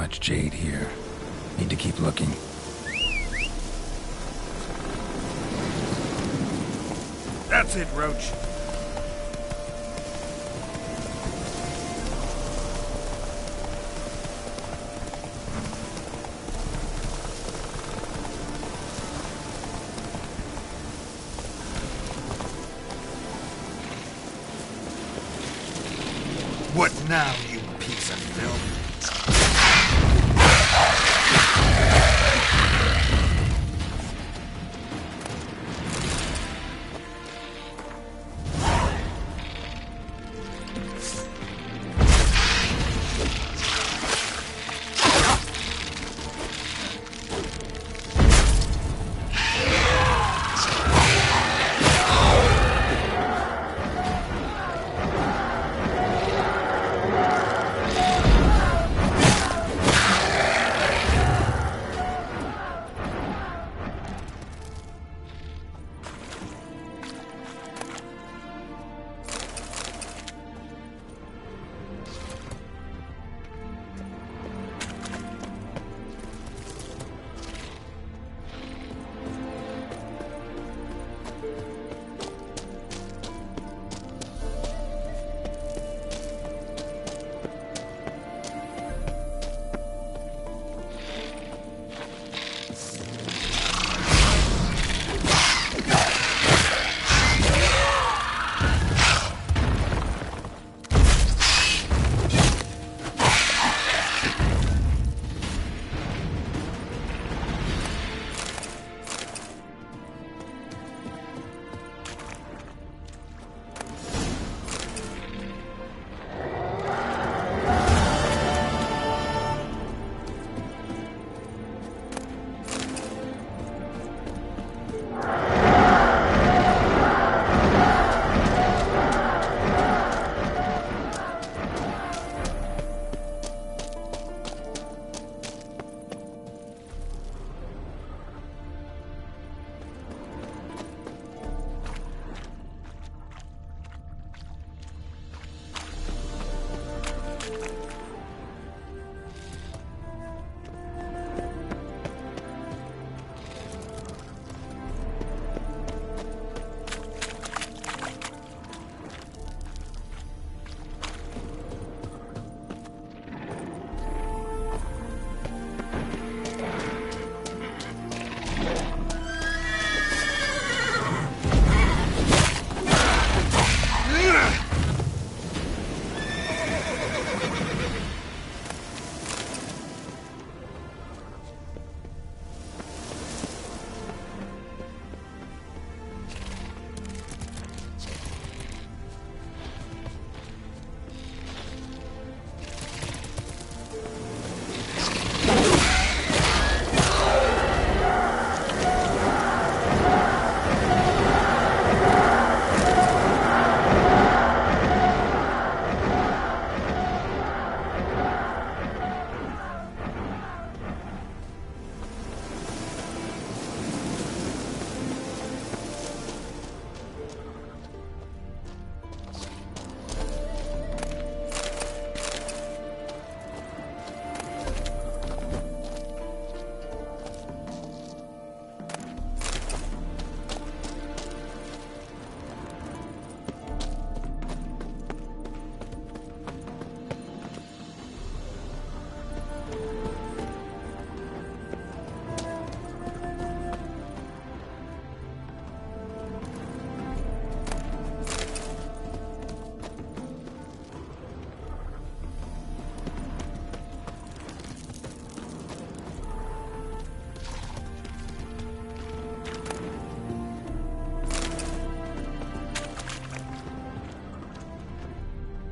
much jade here. Need to keep looking. That's it, Roach. What now, you piece of filth?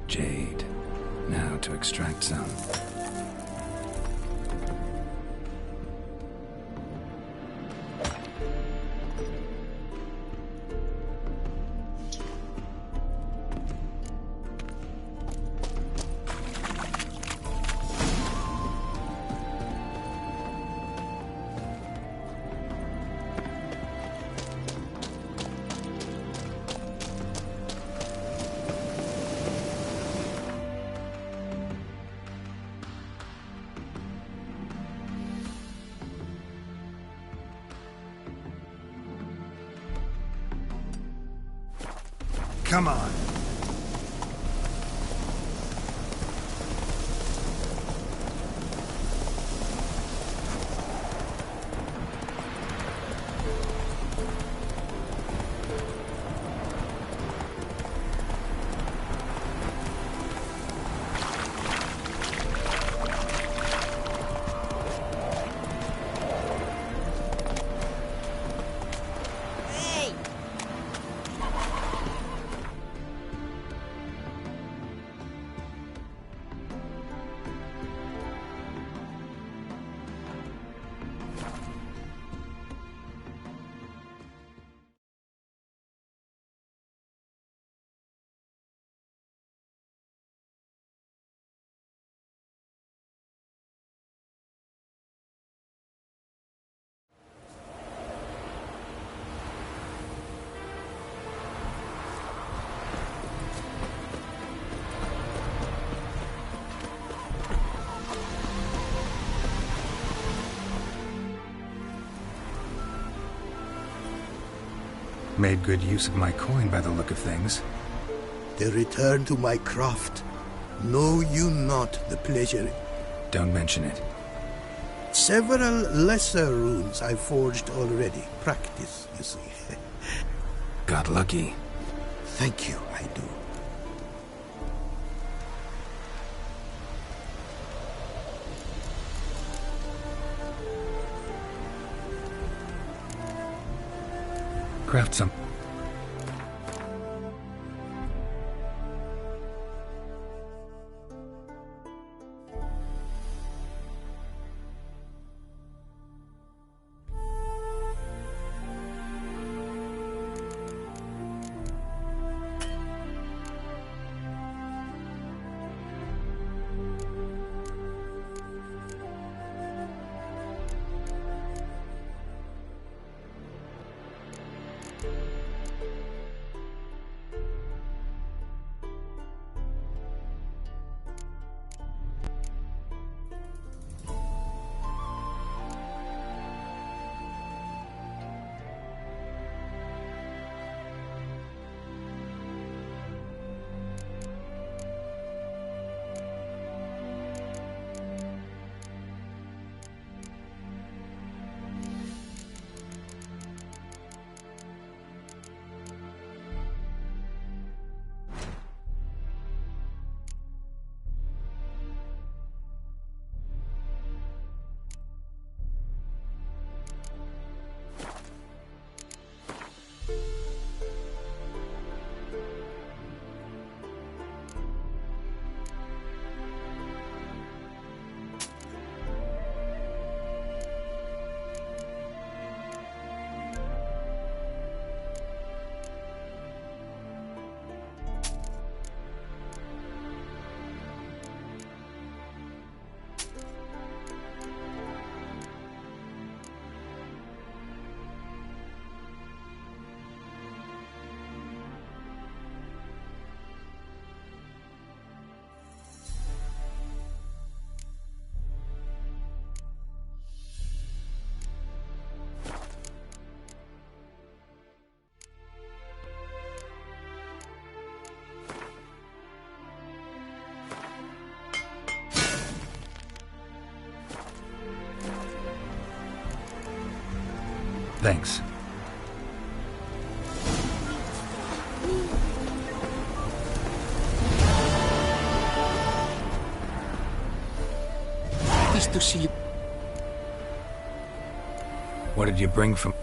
Jade. Now to extract some. Come on. Made good use of my coin by the look of things. The return to my craft. Know you not the pleasure? Don't mention it. Several lesser runes I forged already. Practice, you see. Got lucky. Thank you, I do. Craft some. Thanks. Nice to see you. What did you bring from...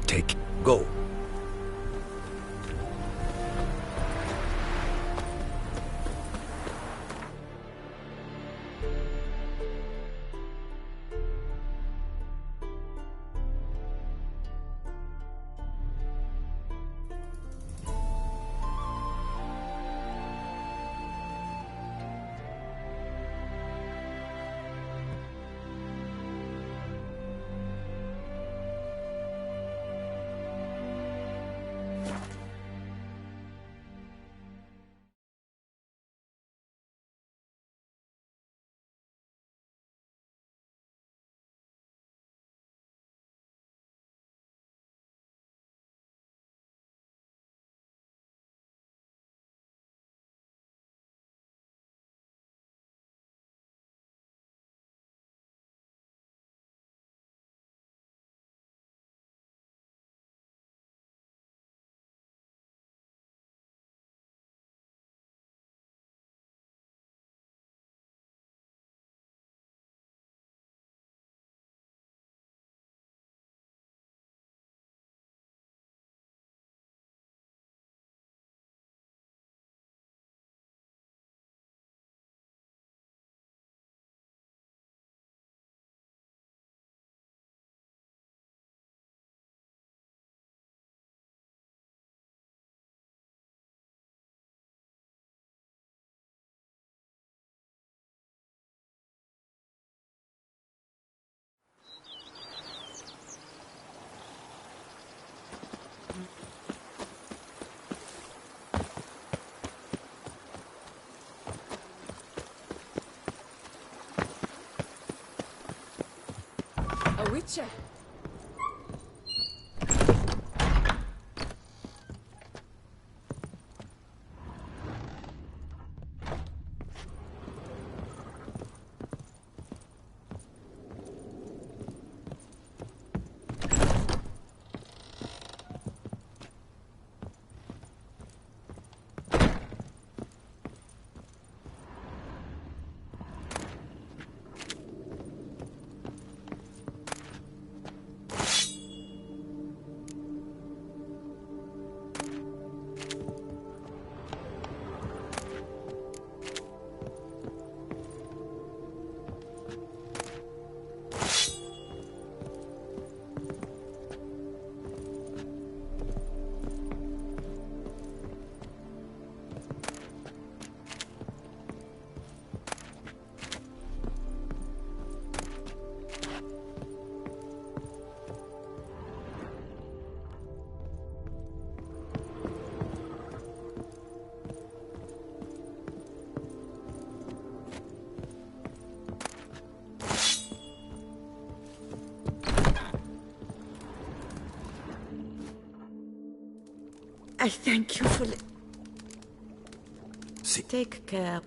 Take. Go. creature! I thank you for... Take care.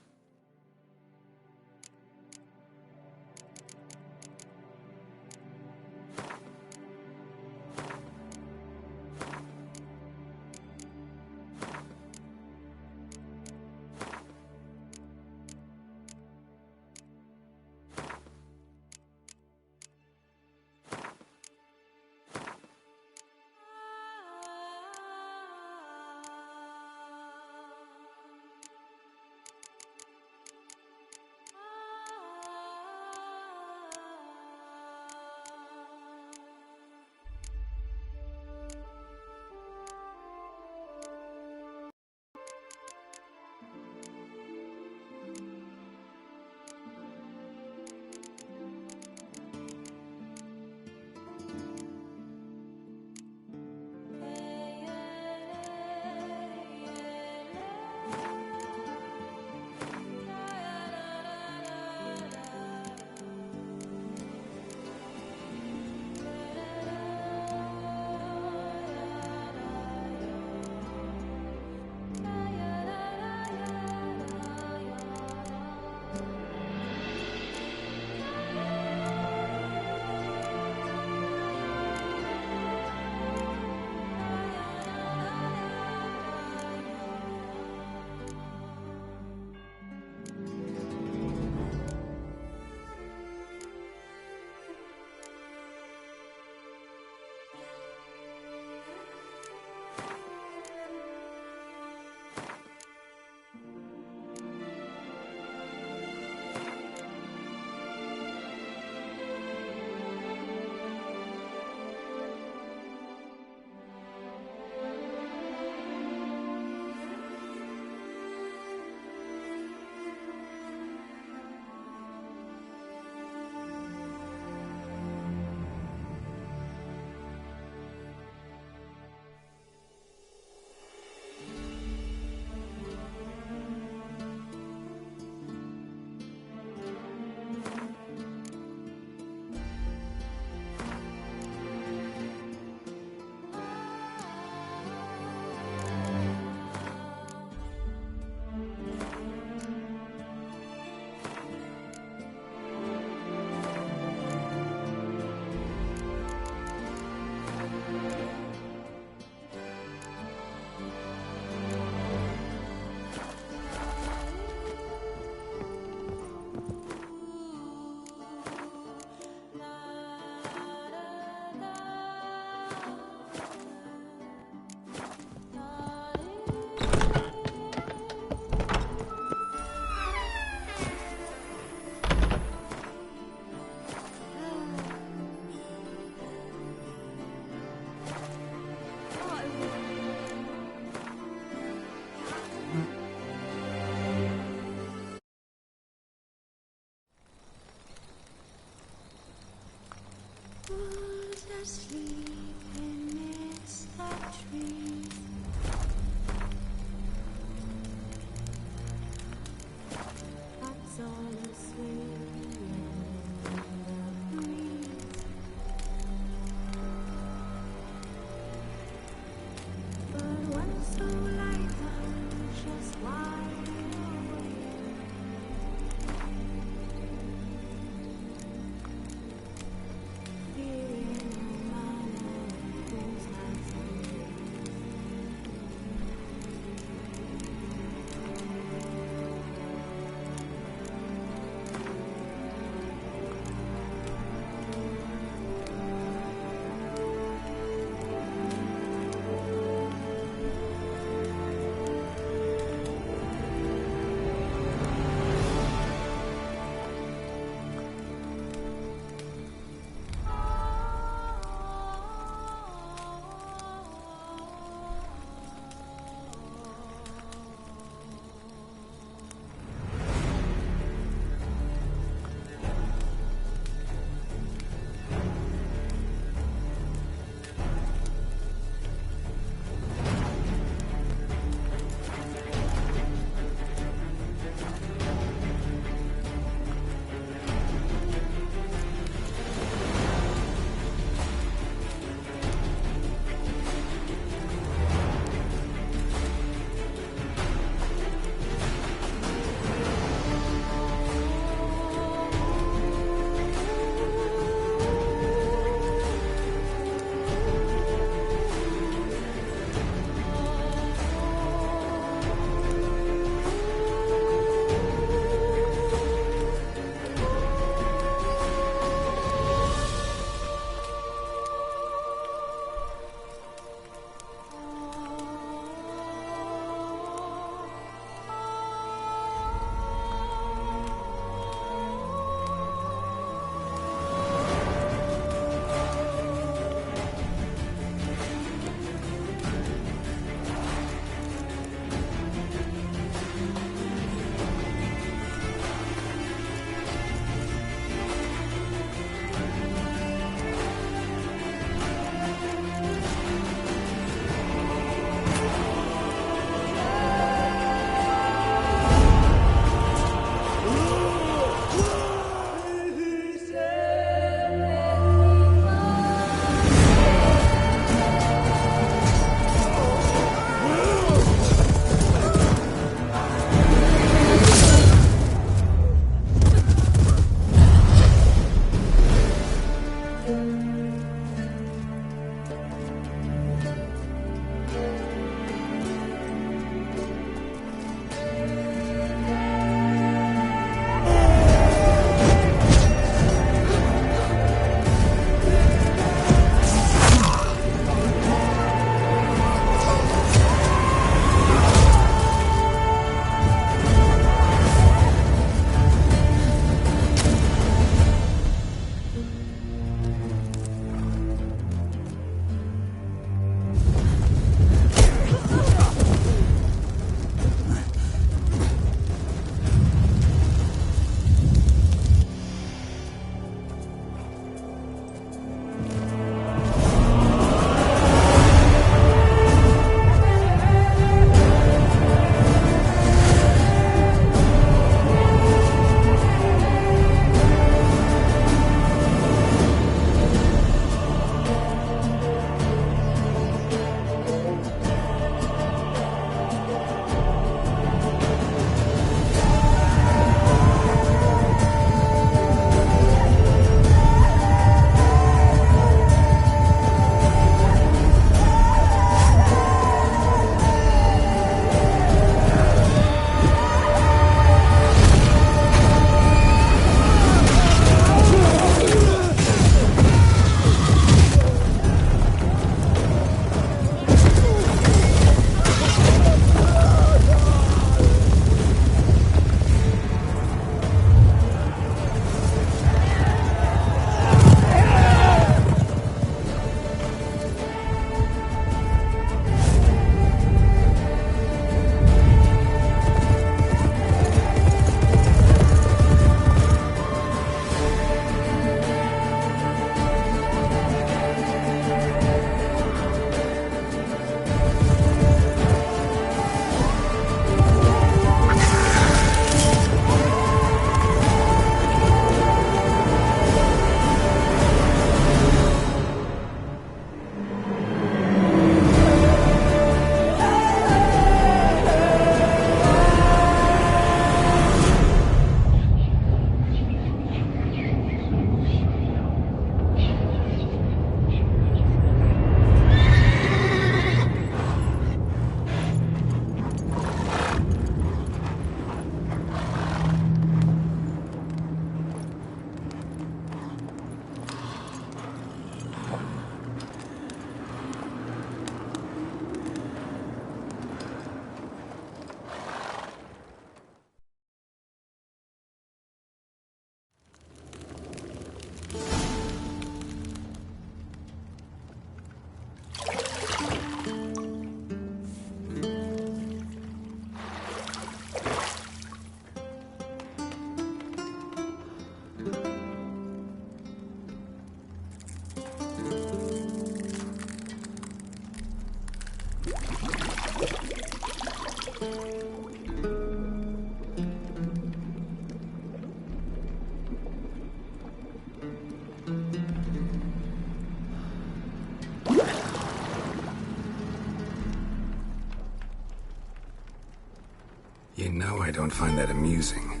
You know I don't find that amusing.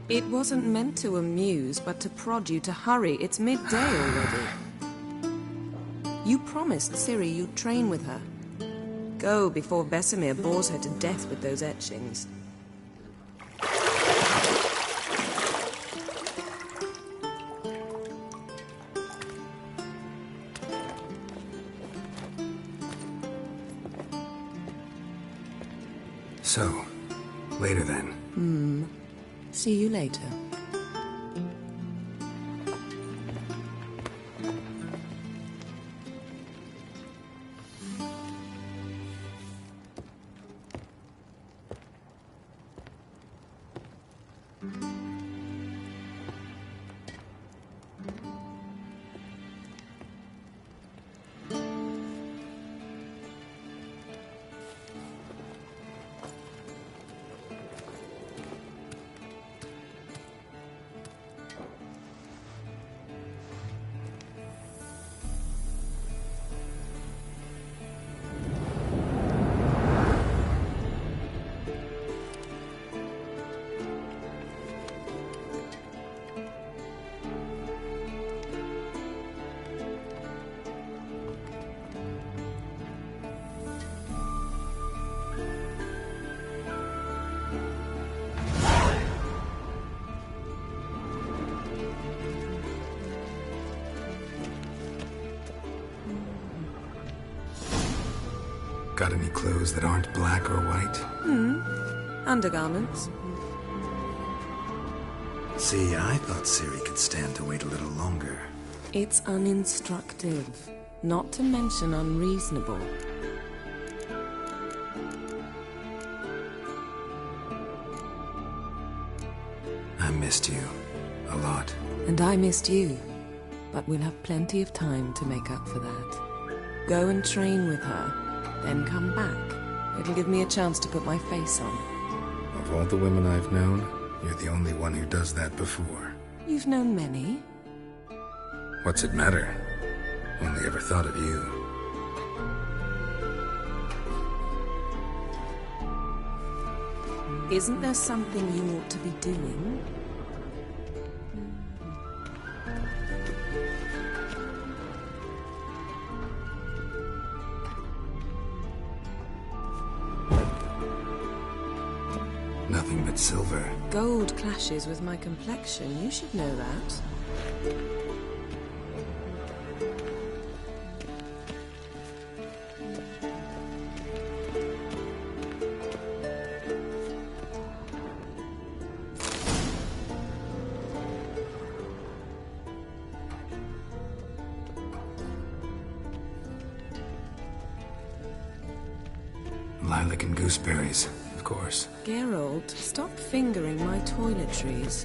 It wasn't meant to amuse, but to prod you to hurry. It's midday already. You promised Ciri you'd train with her. Go before Vesemir bores her to death with those etchings. So, later then. See you later. Got any clothes that aren't black or white? Undergarments. See, I thought Ciri could stand to wait a little longer. It's uninstructive, not to mention unreasonable. I missed you. A lot. And I missed you. But we'll have plenty of time to make up for that. Go and train with her, then come back. It'll give me a chance to put my face on. Of all the women I've known, you're the only one who does that before. You've known many. What's it matter? Only ever thought of you. Isn't there something you ought to be doing? Nothing but silver. Gold clashes with my complexion. You should know that. Lilac and gooseberries, of course. Geralt, stop fingering my toiletries.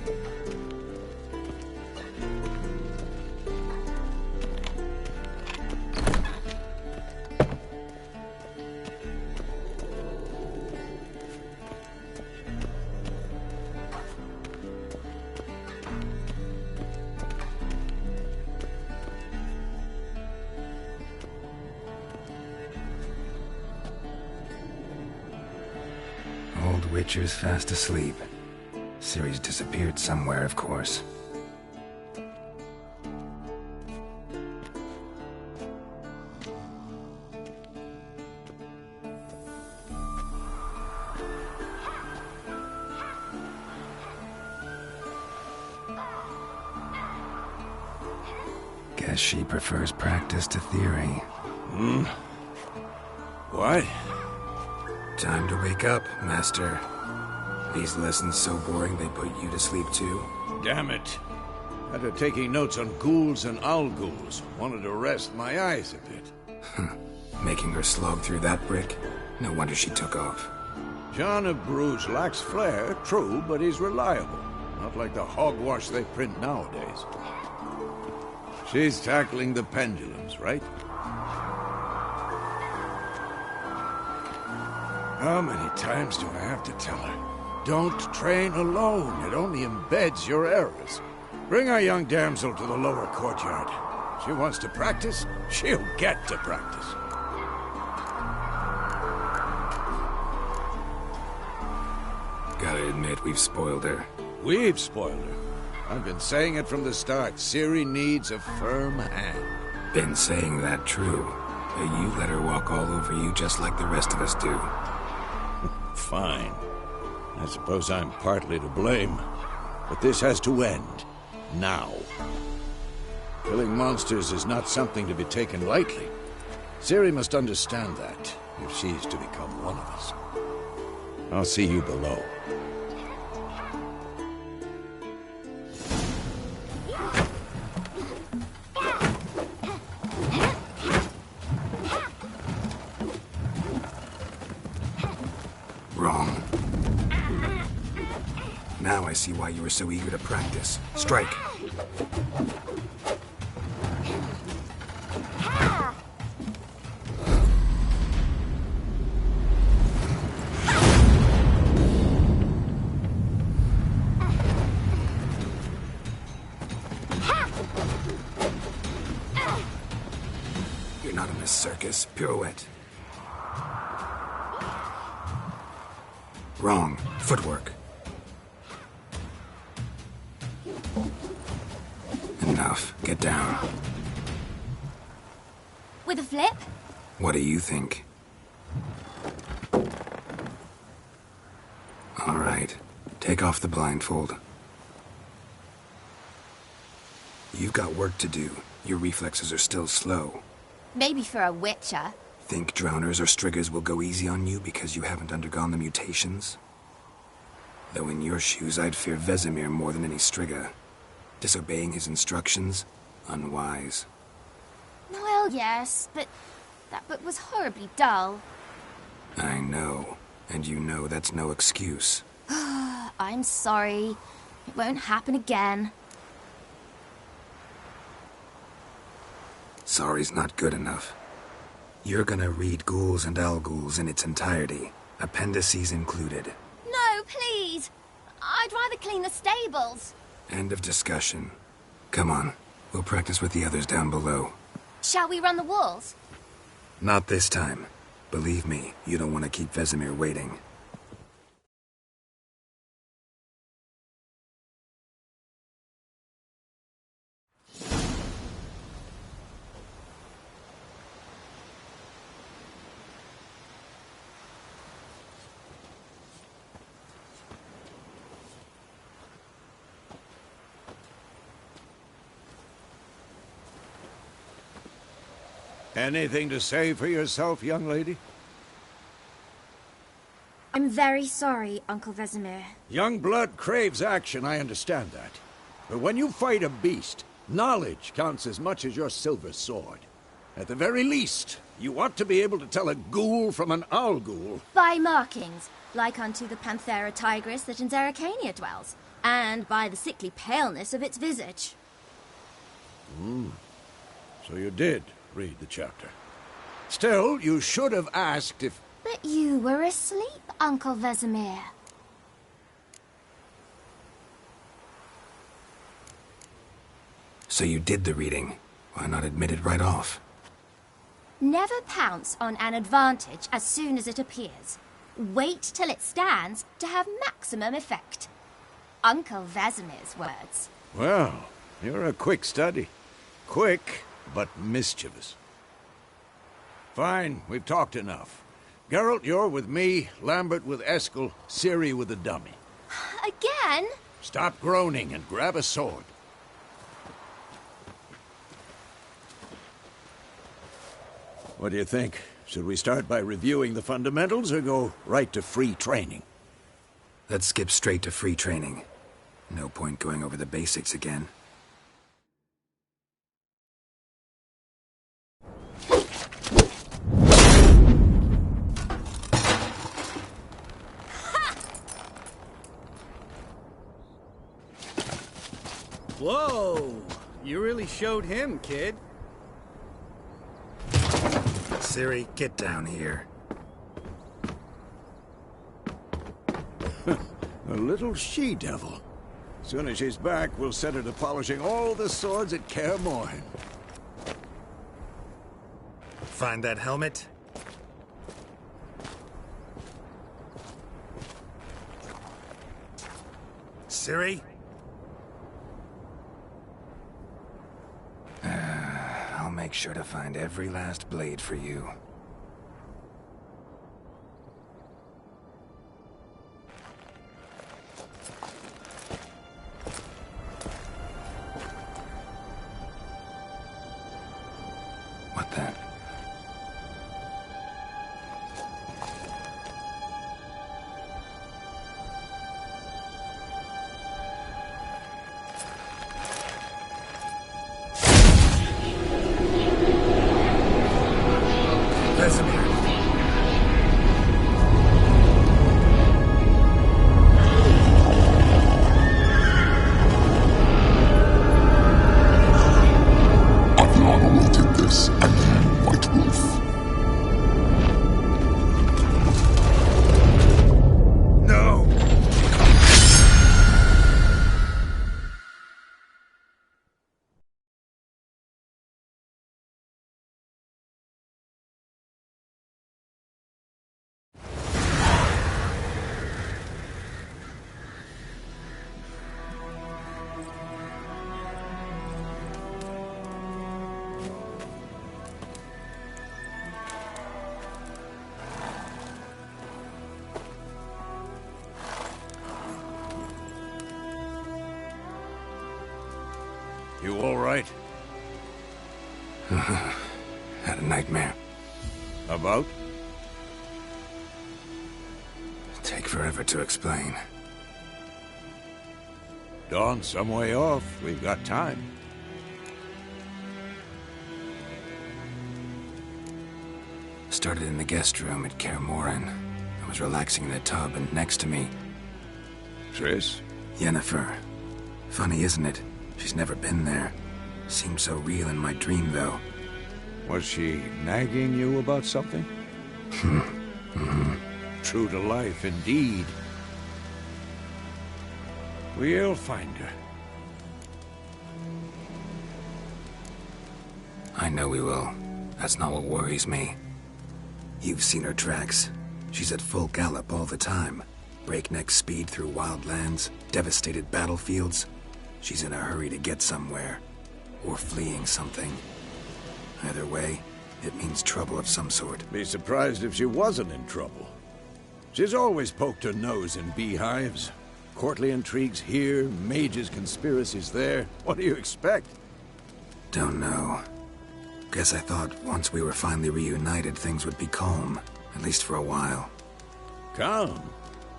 Old Witcher's fast asleep. Ciri's disappeared somewhere, of course. Guess she prefers practice to theory. What? Time to wake up, Master. These lessons so boring they put you to sleep too. Damn it. After taking notes on ghouls and owl-ghouls, wanted to rest my eyes a bit. Making her slog through that brick? No wonder she took off. John of Bruges lacks flair, true, but he's reliable. Not like the hogwash they print nowadays. She's tackling the pendulums, right? How many times do I have to tell her? Don't train alone. It only embeds your errors. Bring our young damsel to the lower courtyard. She wants to practice, she'll get to practice. Gotta admit, we've spoiled her. We've spoiled her. I've been saying it from the start. Ciri needs a firm hand. Been saying that true. But you let her walk all over you just like the rest of us do. Fine. I suppose I'm partly to blame. But this has to end. Now. Killing monsters is not something to be taken lightly. Ciri must understand that, if she's to become one of us. I'll see you below. Wrong. Now I see why you were so eager to practice. Strike. You're not in a circus. Pirouette. Wrong. Footwork. Enough. Get down. With a flip? What do you think? All right. Take off the blindfold. You've got work to do. Your reflexes are still slow. Maybe for a witcher. Think drowners or striggers will go easy on you because you haven't undergone the mutations? Though in your shoes, I'd fear Vesemir more than any strigger. Disobeying his instructions? Unwise. Well, yes, but that book was horribly dull. I know. And you know that's no excuse. I'm sorry. It won't happen again. Sorry's not good enough. You're gonna read Ghouls and Owl-Ghouls in its entirety, appendices included. No, please! I'd rather clean the stables. End of discussion. Come on, we'll practice with the others down below. Shall we run the walls? Not this time. Believe me, you don't want to keep Vesemir waiting. Anything to say for yourself, young lady? I'm very sorry, Uncle Vesemir. Young blood craves action, I understand that. But when you fight a beast, knowledge counts as much as your silver sword. At the very least, you ought to be able to tell a ghoul from an owl-ghoul. By markings, like unto the Panthera tigris that in Zerrikania dwells, and by the sickly paleness of its visage. So you did read the chapter. Still, you should have asked if... But you were asleep, Uncle Vesemir. So you did the reading. Why not admit it right off? Never pounce on an advantage as soon as it appears. Wait till it stands to have maximum effect. Uncle Vesemir's words. Well, you're a quick study. Quick, but mischievous. Fine, we've talked enough. Geralt, you're with me, Lambert with Eskel, Ciri with the dummy. Again? Stop groaning and grab a sword. What do you think? Should we start by reviewing the fundamentals or go right to free training? Let's skip straight to free training. No point going over the basics again. Whoa! You really showed him, kid. Ciri, get down here. A little she-devil. Soon as she's back, we'll set her to polishing all the swords at Kaer Morhen. Find that helmet? Ciri? I'll make sure to find every last blade for you. What the? You all right? Had a nightmare. About? Take forever to explain. Dawn's some way off. We've got time. Started in the guest room at Kaer Morhen. I was relaxing in the tub, and next to me... Triss? Yennefer. Funny, isn't it? She's never been there. Seemed so real in my dream, though. Was she nagging you about something? True to life, indeed. We'll find her. I know we will. That's not what worries me. You've seen her tracks. She's at full gallop all the time. Breakneck speed through wild lands, devastated battlefields. She's in a hurry to get somewhere. Or fleeing something. Either way, it means trouble of some sort. Be surprised if she wasn't in trouble. She's always poked her nose in beehives. Courtly intrigues here, mages' conspiracies there. What do you expect? Don't know. Guess I thought once we were finally reunited, things would be calm. At least for a while. Calm?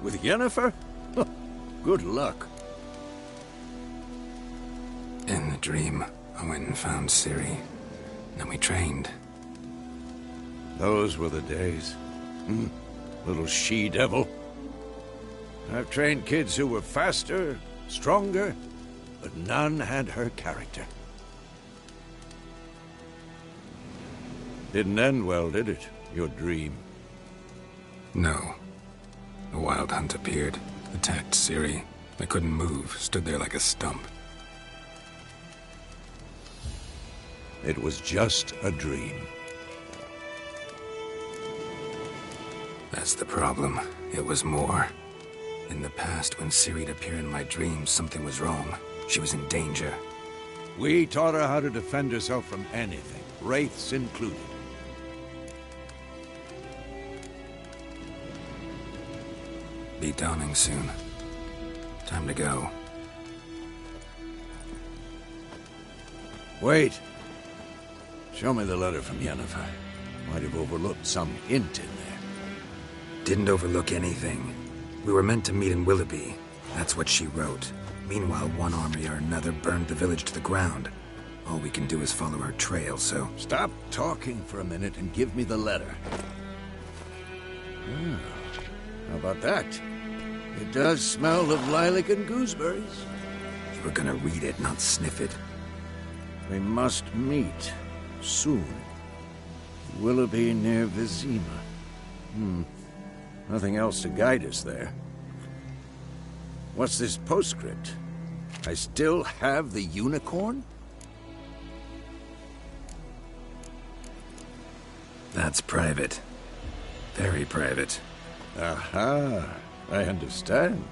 With Yennefer? Good luck. In the dream, I went and found Ciri. Then we trained. Those were the days. Little she-devil. I've trained kids who were faster, stronger, but none had her character. Didn't end well, did it? Your dream? No. The Wild Hunt appeared, attacked Ciri. I couldn't move, stood there like a stump. It was just a dream. That's the problem. It was more. In the past, when Ciri'd appear in my dreams, something was wrong. She was in danger. We taught her how to defend herself from anything, wraiths included. Be dawning soon. Time to go. Wait. Show me the letter from Yennefer. Might have overlooked some hint in there. Didn't overlook anything. We were meant to meet in Willoughby. That's what she wrote. Meanwhile, one army or another burned the village to the ground. All we can do is follow her trail, so... Stop talking for a minute and give me the letter. How about that? It does smell of lilac and gooseberries. We're gonna read it, not sniff it. We must meet. Soon. Willoughby near Vizima. Nothing else to guide us there. What's this postscript? I still have the unicorn? That's private. Very private. Aha. I understand.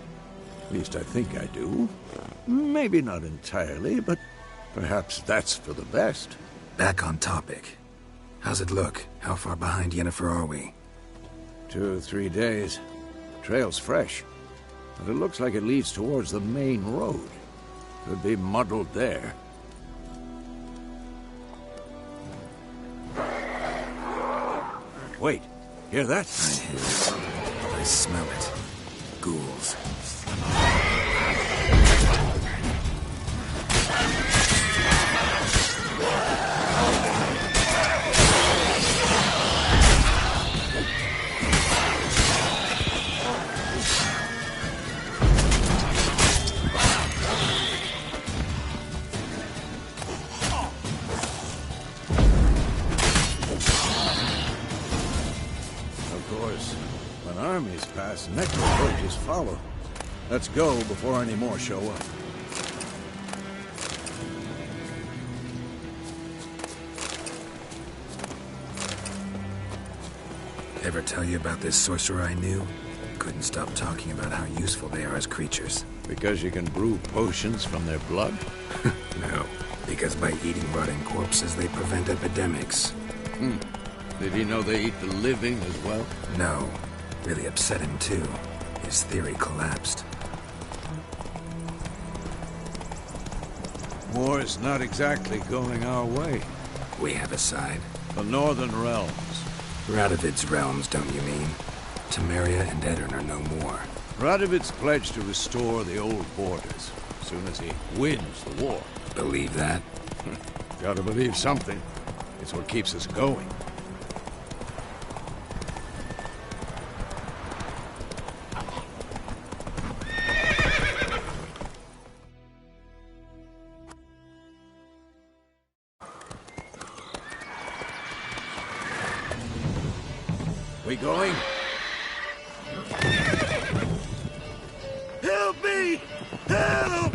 At least I think I do. Maybe not entirely, but perhaps that's for the best. Back on topic. How's it look? How far behind Yennefer are we? 2 or 3 days. Trail's fresh. But it looks like it leads towards the main road. Could be muddled there. Wait, hear that? I hear it. I smell it. Ghouls. Armies pass, necrophorges follow. Let's go before any more show up. Ever tell you about this sorcerer I knew? Couldn't stop talking about how useful they are as creatures. Because you can brew potions from their blood? No, because by eating rotting corpses, they prevent epidemics. Did he know they eat the living as well? No. Really upset him, too. His theory collapsed. War's not exactly going our way. We have a side. The Northern Realms. Radovid's realms, don't you mean? Temeria and Edirn are no more. Radovid's pledged to restore the old borders, as soon as he wins the war. Believe that? Gotta believe something. It's what keeps us going. We going? Help me! Help!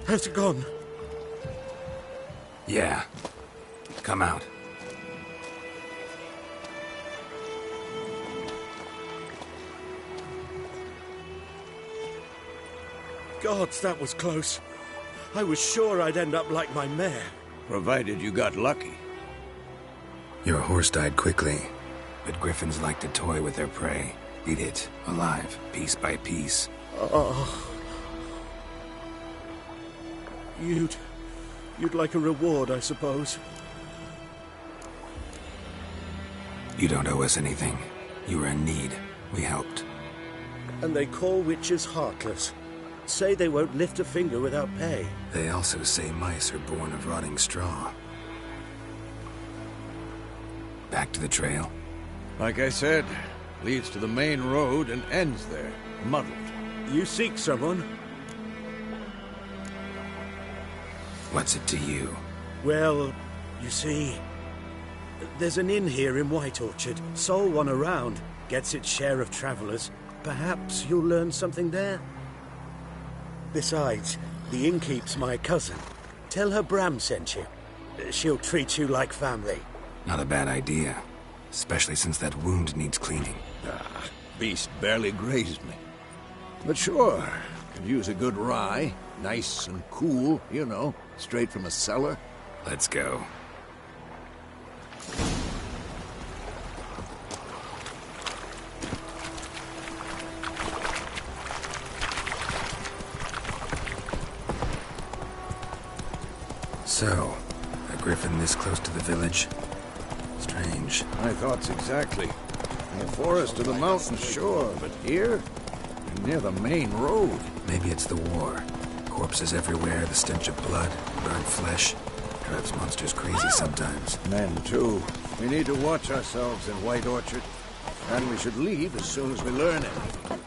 Has it gone? Yeah. Come out. Gods, that was close. I was sure I'd end up like my mare. Provided you got lucky. Your horse died quickly, but griffins like to toy with their prey. Eat it, alive, piece by piece. Oh. You'd like a reward, I suppose. You don't owe us anything. You were in need. We helped. And they call witches heartless. Say they won't lift a finger without pay. They also say mice are born of rotting straw. Back to the trail? Like I said, leads to the main road and ends there, muddled. You seek someone? What's it to you? Well, you see, there's an inn here in White Orchard. Sole one around. Gets its share of travelers. Perhaps you'll learn something there? Besides, the innkeep's my cousin. Tell her Bram sent you. She'll treat you like family. Not a bad idea. Especially since that wound needs cleaning. beast barely grazed me. But sure, could use a good rye. Nice and cool, you know, straight from a cellar. Let's go. So, a griffin this close to the village? Strange. My thoughts exactly. In the forest or the mountain, sure, but here? Near the main road. Maybe it's the war. Corpses everywhere, the stench of blood, burnt flesh. Drives monsters crazy sometimes. Men, too. We need to watch ourselves in White Orchard. And we should leave as soon as we learn anything.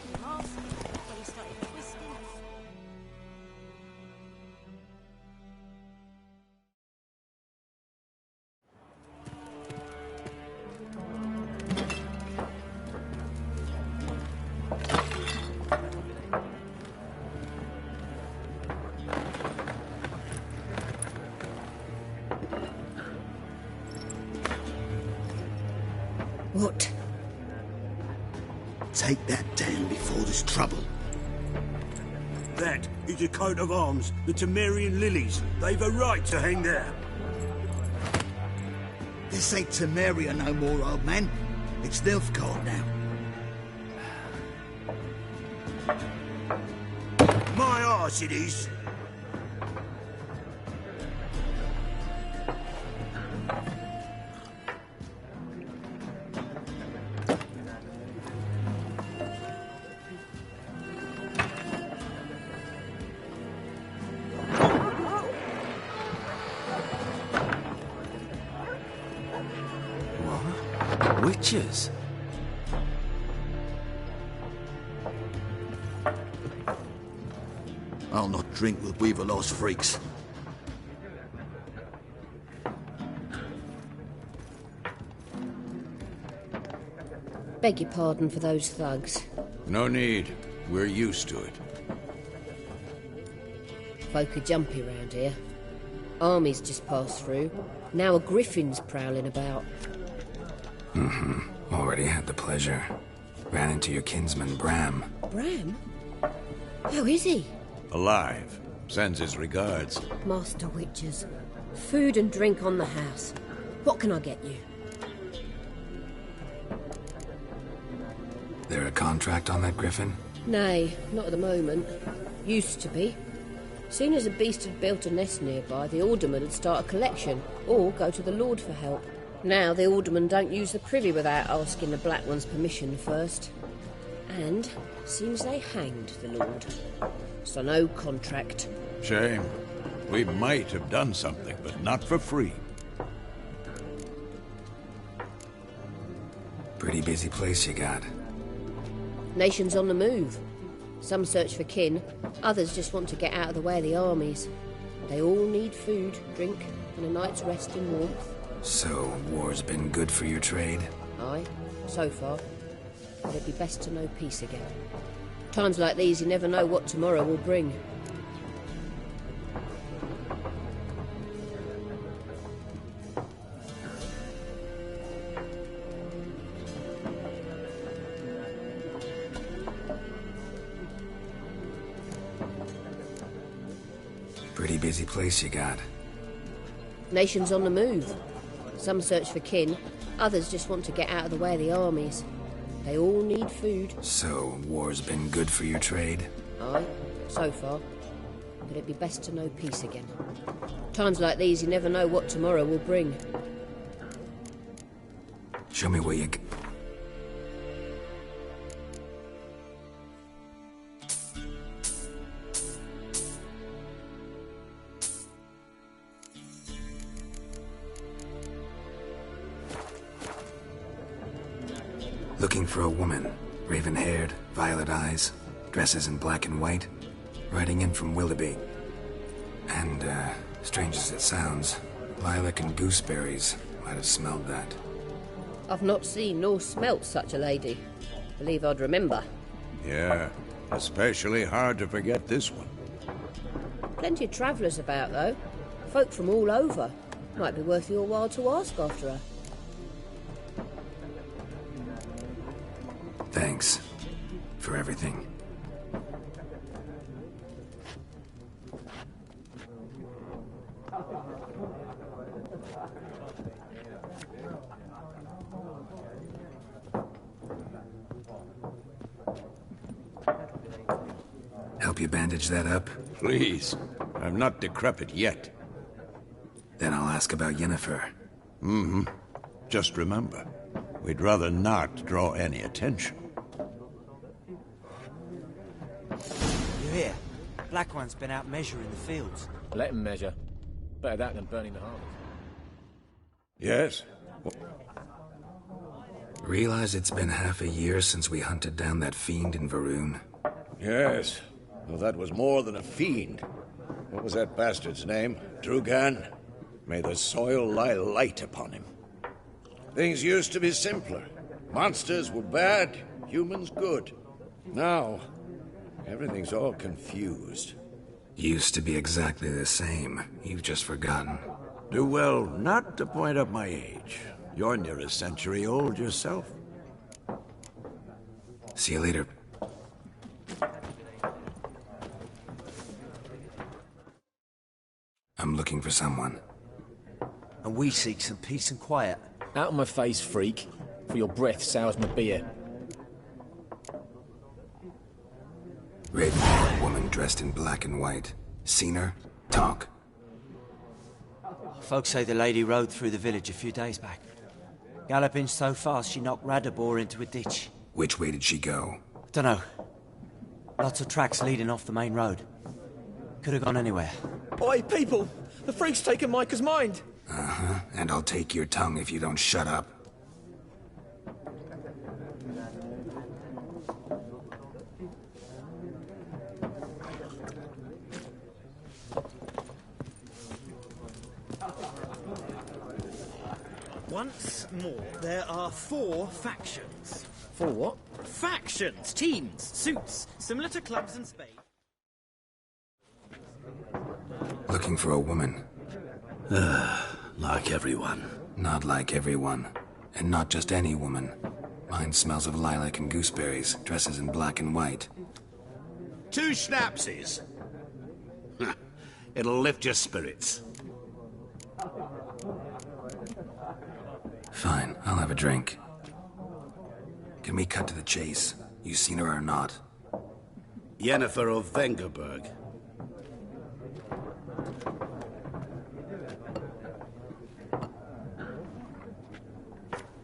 What? Take that down before there's trouble. That is a coat of arms, the Temerian lilies. They've a right to hang there. This ain't Temeria no more, old man. It's Nilfgaard now. My arse it is. Witches? I'll not drink with Weaverlaw's freaks. Beg your pardon for those thugs. No need. We're used to it. Folk are jumpy round here. Armies just passed through. Now a griffin's prowling about. Mm-hmm. Already had the pleasure. Ran into your kinsman, Bram. Bram? How is he? Alive. Sends his regards. Master Witches. Food and drink on the house. What can I get you? There a contract on that griffin? Nay, not at the moment. Used to be. Soon as a beast had built a nest nearby, the alderman would start a collection, or go to the Lord for help. Now the aldermen don't use the privy without asking the Black One's permission first. And seems they hanged the Lord. So no contract. Shame. We might have done something, but not for free. Pretty busy place you got. Nations on the move. Some search for kin, others just want to get out of the way of the armies. They all need food, drink, and a night's rest in warmth. So, war's been good for your trade? Aye, so far. But it'd be best to know peace again. Times like these, you never know what tomorrow will bring. Pretty busy place you got. Nations on the move. Some search for kin, others just want to get out of the way of the armies. They all need food. So, war's been good for your trade? Aye, so far. But it'd be best to know peace again. Times like these, you never know what tomorrow will bring. Show me what you... Looking for a woman. Raven-haired, violet eyes, dresses in black and white. Riding in from Willoughby. And, strange as it sounds, lilac and gooseberries might have smelled that. I've not seen nor smelt such a lady. Believe I'd remember. Yeah, especially hard to forget this one. Plenty of travellers about, though. Folk from all over. Might be worth your while to ask after her. Thanks. Thanks for everything. Help you bandage that up? Please. I'm not decrepit yet. Then I'll ask about Yennefer. Mm-hmm. Just remember, we'd rather not draw any attention. You hear? Black One's been out measuring the fields. Let him measure. Better that than burning the harvest. Yes? Realize it's been half a year since we hunted down that fiend in Varun? Yes. Well, that was more than a fiend. What was that bastard's name? Drugan? May the soil lie light upon him. Things used to be simpler. Monsters were bad, humans good. Now, everything's all confused. Used to be exactly the same. You've just forgotten. Do well not to point up my age. You're near a century old yourself. See you later. I'm looking for someone. And we seek some peace and quiet. Out of my face, freak. For your breath sours my beer. Raven, woman dressed in black and white. Seen her? Talk. Folks say the lady rode through the village a few days back. Galloping so fast she knocked Radabor into a ditch. Which way did she go? Dunno. Lots of tracks leading off the main road. Could have gone anywhere. Oi, people! The freak's taken Micah's mind! Uh-huh. And I'll take your tongue if you don't shut up. Once more, there are 4 factions. 4 what? Factions, teams, suits, similar to clubs and spades. Looking for a woman. Like everyone. Not like everyone. And not just any woman. Mine smells of lilac and gooseberries, dresses in black and white. 2 schnapsies. It'll lift your spirits. Fine, I'll have a drink. Can we cut to the chase? You seen her or not? Yennefer of Vengerberg.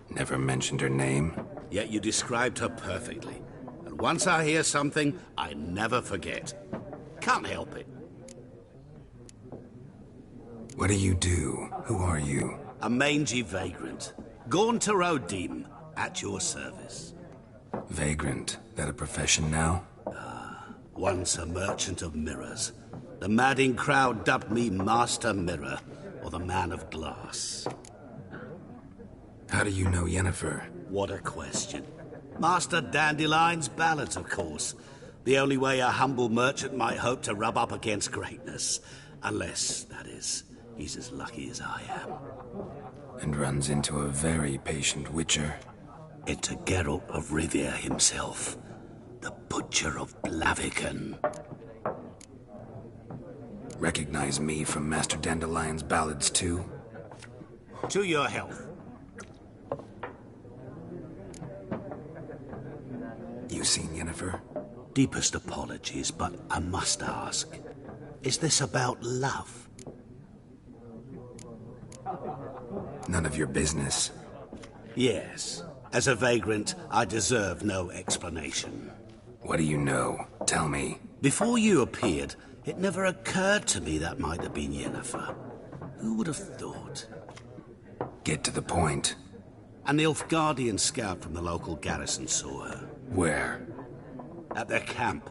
Never mentioned her name. Yet you described her perfectly. And once I hear something, I never forget. Can't help it. What do you do? Who are you? A mangy vagrant. Gone to Rodim, at your service. Vagrant? That a profession now? Once a merchant of mirrors. The madding crowd dubbed me Master Mirror, or the Man of Glass. How do you know Yennefer? What a question. Master Dandelion's ballads, of course. The only way a humble merchant might hope to rub up against greatness. Unless, that is, he's as lucky as I am. And runs into a very patient witcher. Into Geralt of Rivia himself. The Butcher of Blaviken. Recognize me from Master Dandelion's ballads, too? To your health. You seen Yennefer? Deepest apologies, but I must ask. Is this about love? None of your business. Yes. As a vagrant, I deserve no explanation. What do you know? Tell me. Before you appeared, it never occurred to me that might have been Yennefer. Who would have thought? Get to the point. An Nilfgaardian scout from the local garrison saw her. Where? At their camp.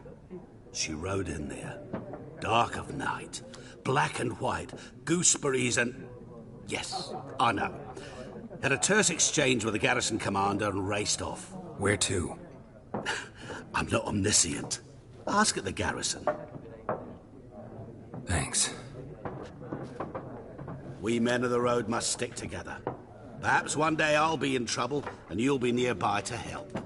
She rode in there. Dark of night. Black and white. Gooseberries and... Yes, I know. Had a terse exchange with the garrison commander and raced off. Where to? I'm not omniscient. Ask at the garrison. Thanks. We men of the road must stick together. Perhaps one day I'll be in trouble and you'll be nearby to help.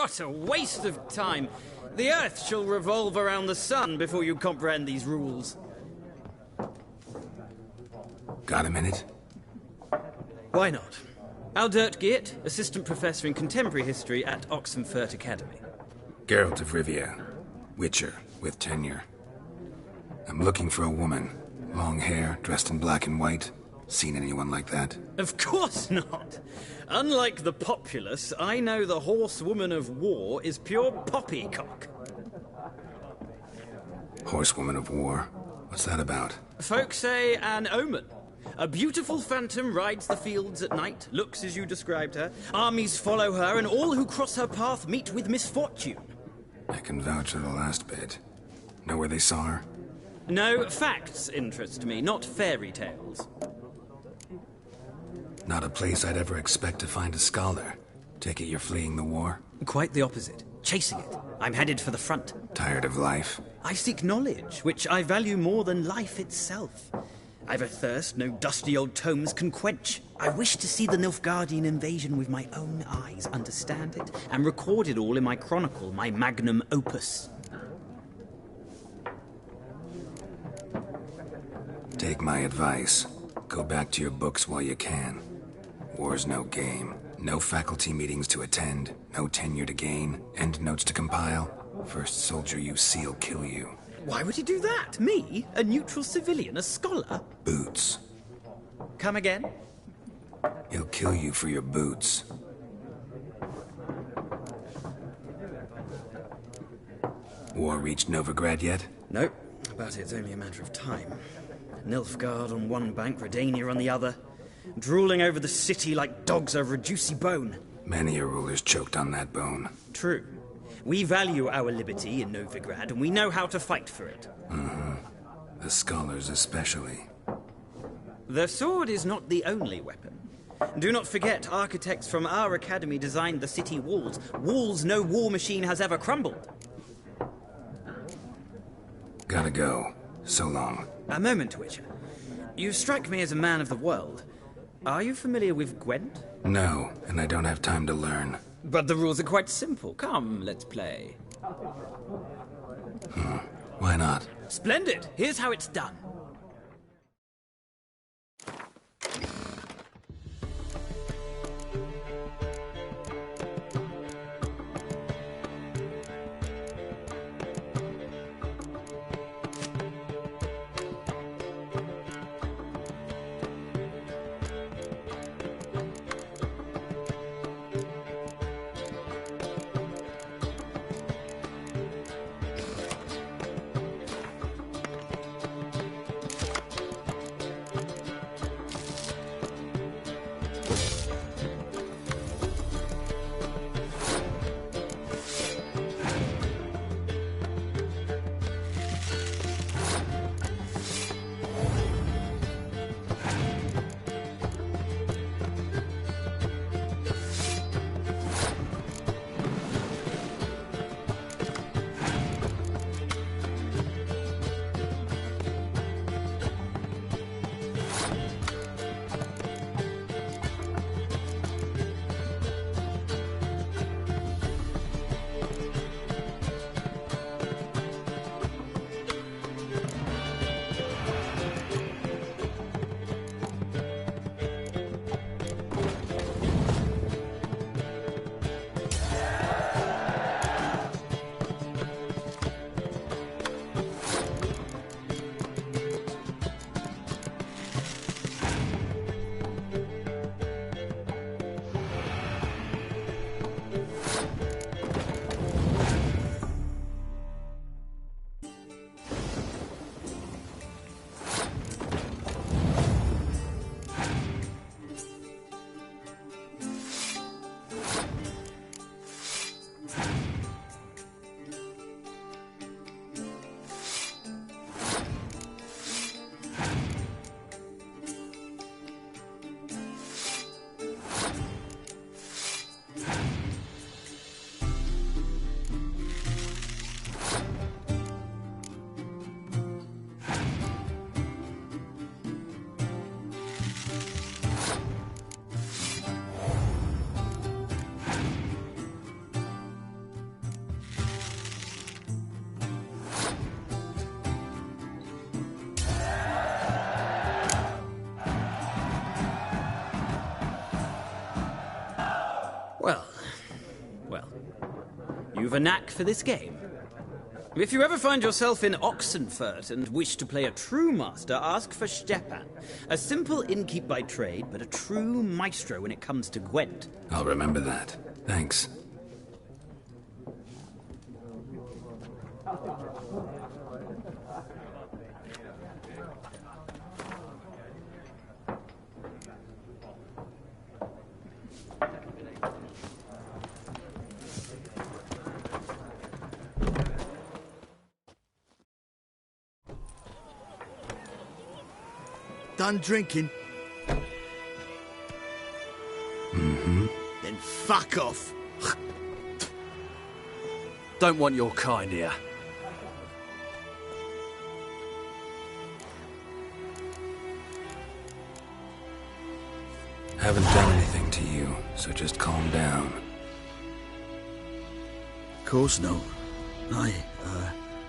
What a waste of time. The Earth shall revolve around the sun before you comprehend these rules. Got a minute? Why not? Aldert Geert, Assistant Professor in Contemporary History at Oxenfurt Academy. Geralt of Rivia, Witcher, with tenure. I'm looking for a woman. Long hair, dressed in black and white. Seen anyone like that? Of course not. Unlike the populace, I know the horsewoman of war is pure poppycock. Horsewoman of war? What's that about? Folk say an omen. A beautiful phantom rides the fields at night, looks as you described her. Armies follow her, and all who cross her path meet with misfortune. I can vouch for the last bit. Know where they saw her? No, facts interest me, not fairy tales. Not a place I'd ever expect to find a scholar. Take it you're fleeing the war? Quite the opposite. Chasing it. I'm headed for the front. Tired of life? I seek knowledge, which I value more than life itself. I've a thirst no dusty old tomes can quench. I wish to see the Nilfgaardian invasion with my own eyes, understand it, and record it all in my chronicle, my magnum opus. Take my advice. Go back to your books while you can. War's no game. No faculty meetings to attend, no tenure to gain, end notes to compile. First soldier you see'll kill you. Why would he do that? Me? A neutral civilian? A scholar? Boots. Come again? He'll kill you for your boots. War reached Novigrad yet? Nope, but it's only a matter of time. Nilfgaard on one bank, Redania on the other. Drooling over the city like dogs over a juicy bone. Many a ruler's choked on that bone. True. We value our liberty in Novigrad, and we know how to fight for it. Mm-hmm. The scholars especially. The sword is not the only weapon. Do not forget, architects from our academy designed the city walls. Walls no war machine has ever crumbled. Gotta go. So long. A moment, Witcher. You strike me as a man of the world. Are you familiar with Gwent? No, and I don't have time to learn. But the rules are quite simple. Come, let's play. Why not? Splendid. Here's how it's done. of a knack for this game. If you ever find yourself in Oxenfurt and wish to play a true master, ask for Stepan. A simple innkeep by trade, but a true maestro when it comes to Gwent. I'll remember that. Thanks. Done drinking? Mm-hmm. Then fuck off. Don't want your kind here. Haven't done anything to you, so just calm down. Of course no.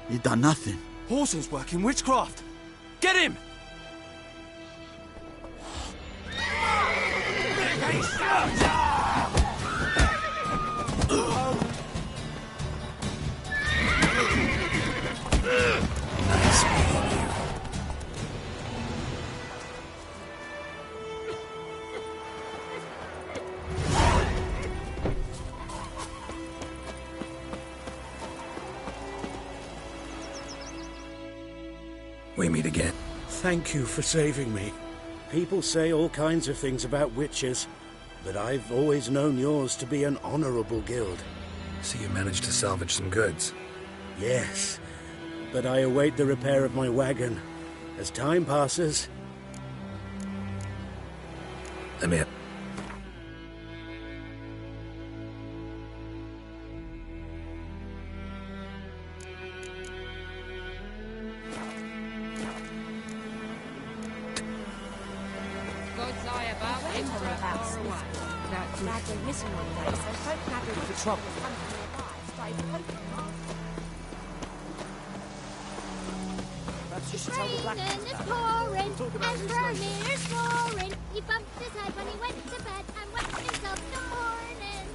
You done nothing. Horson's working witchcraft. Get him! Nice meeting you. We meet again. Thank you for saving me. People say all kinds of things about witches, but I've always known yours to be an honorable guild. So you managed to salvage some goods? Yes, but I await the repair of my wagon. As time passes... Let me... It's raining, it's pouring, and Vermeer's snoring. He bumped his head when he went to bed and wet himself in the morning.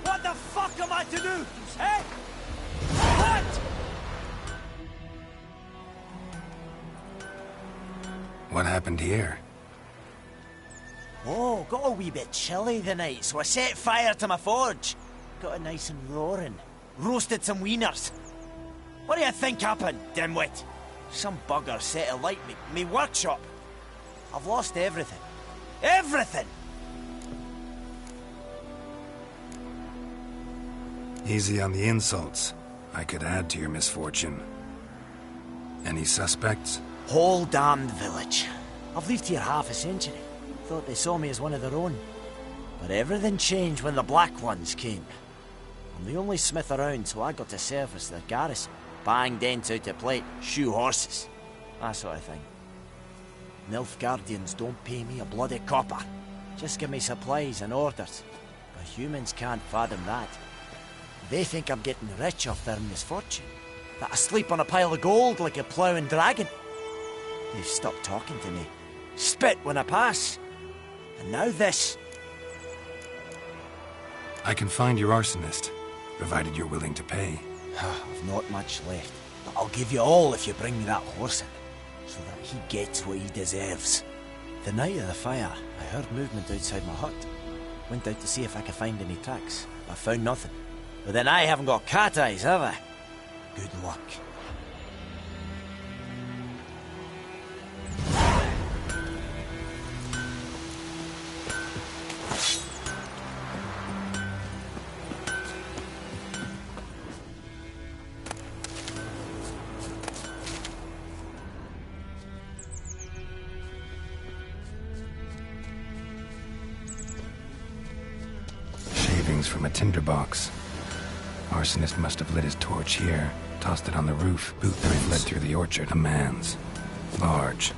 What the fuck am I to do? Eh? What? What happened here? Oh, got a wee bit chilly the night, so I set fire to my forge. Got it nice and roaring. Roasted some wieners. What do you think happened, dimwit? Some bugger set alight me workshop. I've lost everything. Everything! Easy on the insults. I could add to your misfortune. Any suspects? Whole damned village. I've lived here half a century. Thought they saw me as one of their own. But everything changed when the Black Ones came. I'm the only smith around, so I got to service their garrison. Bang dents out of plate, shoe horses. That sort of thing. Nilfgaardians don't pay me a bloody copper. Just give me supplies and orders. But humans can't fathom that. They think I'm getting rich off their misfortune. That I sleep on a pile of gold like a ploughing dragon. They've stopped talking to me. Spit when I pass. And now this. I can find your arsonist, provided you're willing to pay. I've not much left, but I'll give you all if you bring me that horse in, so that he gets what he deserves. The night of the fire, I heard movement outside my hut. Went out to see if I could find any tracks, but I found nothing. But then I haven't got cat eyes, have I? Good luck. From a tinderbox. Arsonist must have lit his torch here, tossed it on the roof. Boot knife led through the orchard. A man's. Large.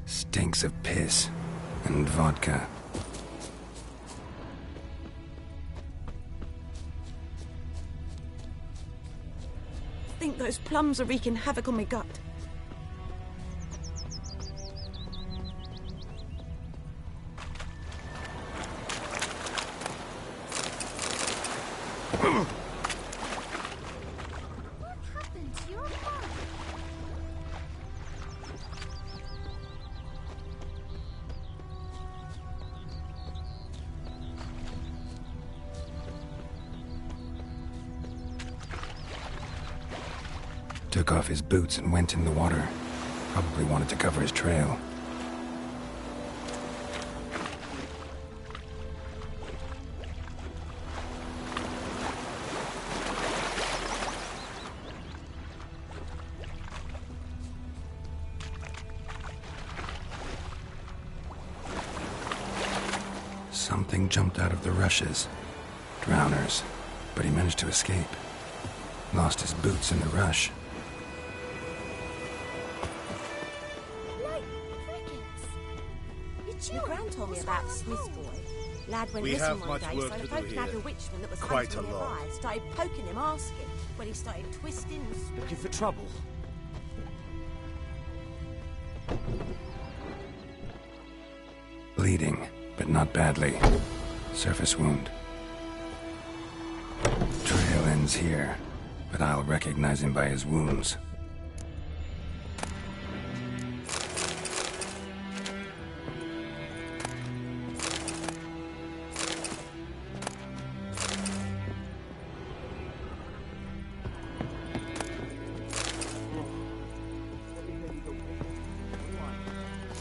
Stinks of piss and vodka. I think those plums are wreaking havoc on my gut. Took off his boots and went in the water. Probably wanted to cover his trail. Something jumped out of the rushes. Drowners. But he managed to escape. Lost his boots in the rush. My gran told me about the Smith boy. Lad went We missing have one much day, work so to the do folk had here. a witchman that was Quite hunting a lot. nearby. Started poking him, asking. When he started twisting and Looking for trouble? Bleeding, but not badly. Surface wound. Trail ends here, but I'll recognize him by his wounds.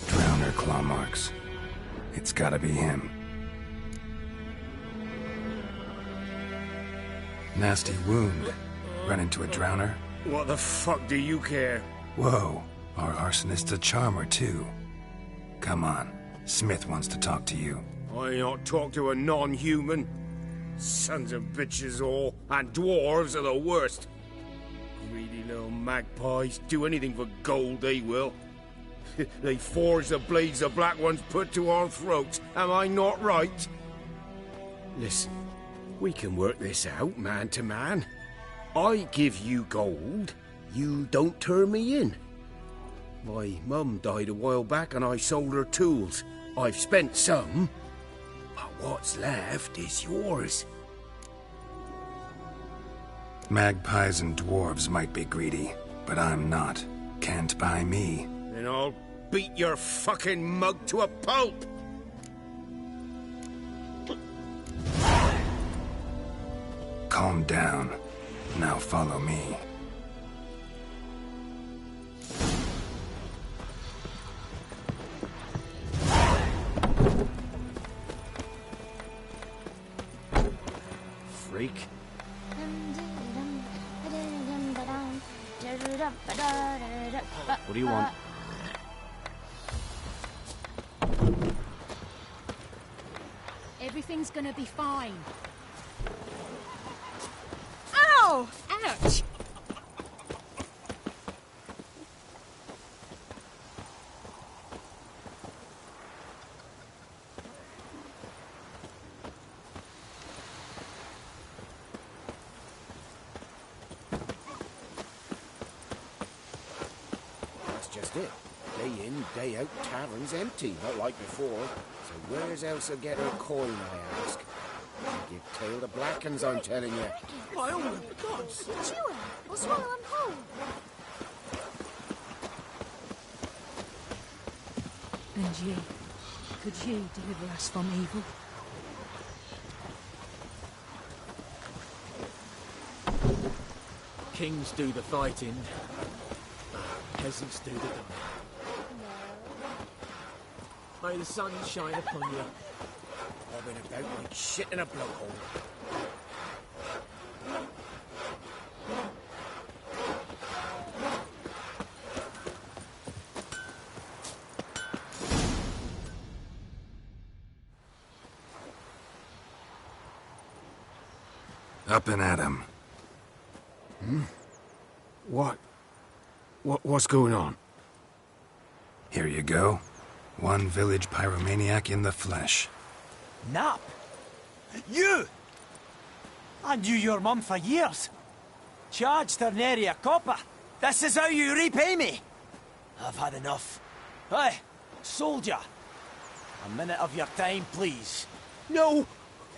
Drowner claw marks. It's gotta be him. Nasty wound. Run into a drowner? What the fuck do you care? Whoa, our arsonist's a charmer too. Come on, Smith wants to talk to you. I ain't not talk to a non-human. Sons of bitches all, and dwarves are the worst. Greedy little magpies, do anything for gold they will. They forge the blades the black ones put to our throats, am I not right? Listen, we can work this out man to man. I give you gold, you don't turn me in. My mum died a while back and I sold her tools. I've spent some, but what's left is yours. Magpies and dwarves might be greedy, but I'm not. Can't buy me. Then I'll beat your fucking mug to a pulp! Calm down. Now follow me. Freak. What do you want? Everything's gonna be fine. Ow! Ouch! That's just it. Day in, day out, tavern's empty, not like before. So where's Elsa get her coin, I ask? She give tail to Blackens, I'm telling you. By all the gods! Chew her, or swallow them whole. And ye, could ye deliver us from evil? Kings do the fighting, peasants do the dying. May the sun shine upon you. I've been about like shit in a blowhole. Up and at him. What's going on? Here you go. One village pyromaniac in the flesh. Nap? You! I knew your mum for years. Charged her nary a copper. This is how you repay me. I've had enough. Hey, soldier. A minute of your time, please. No!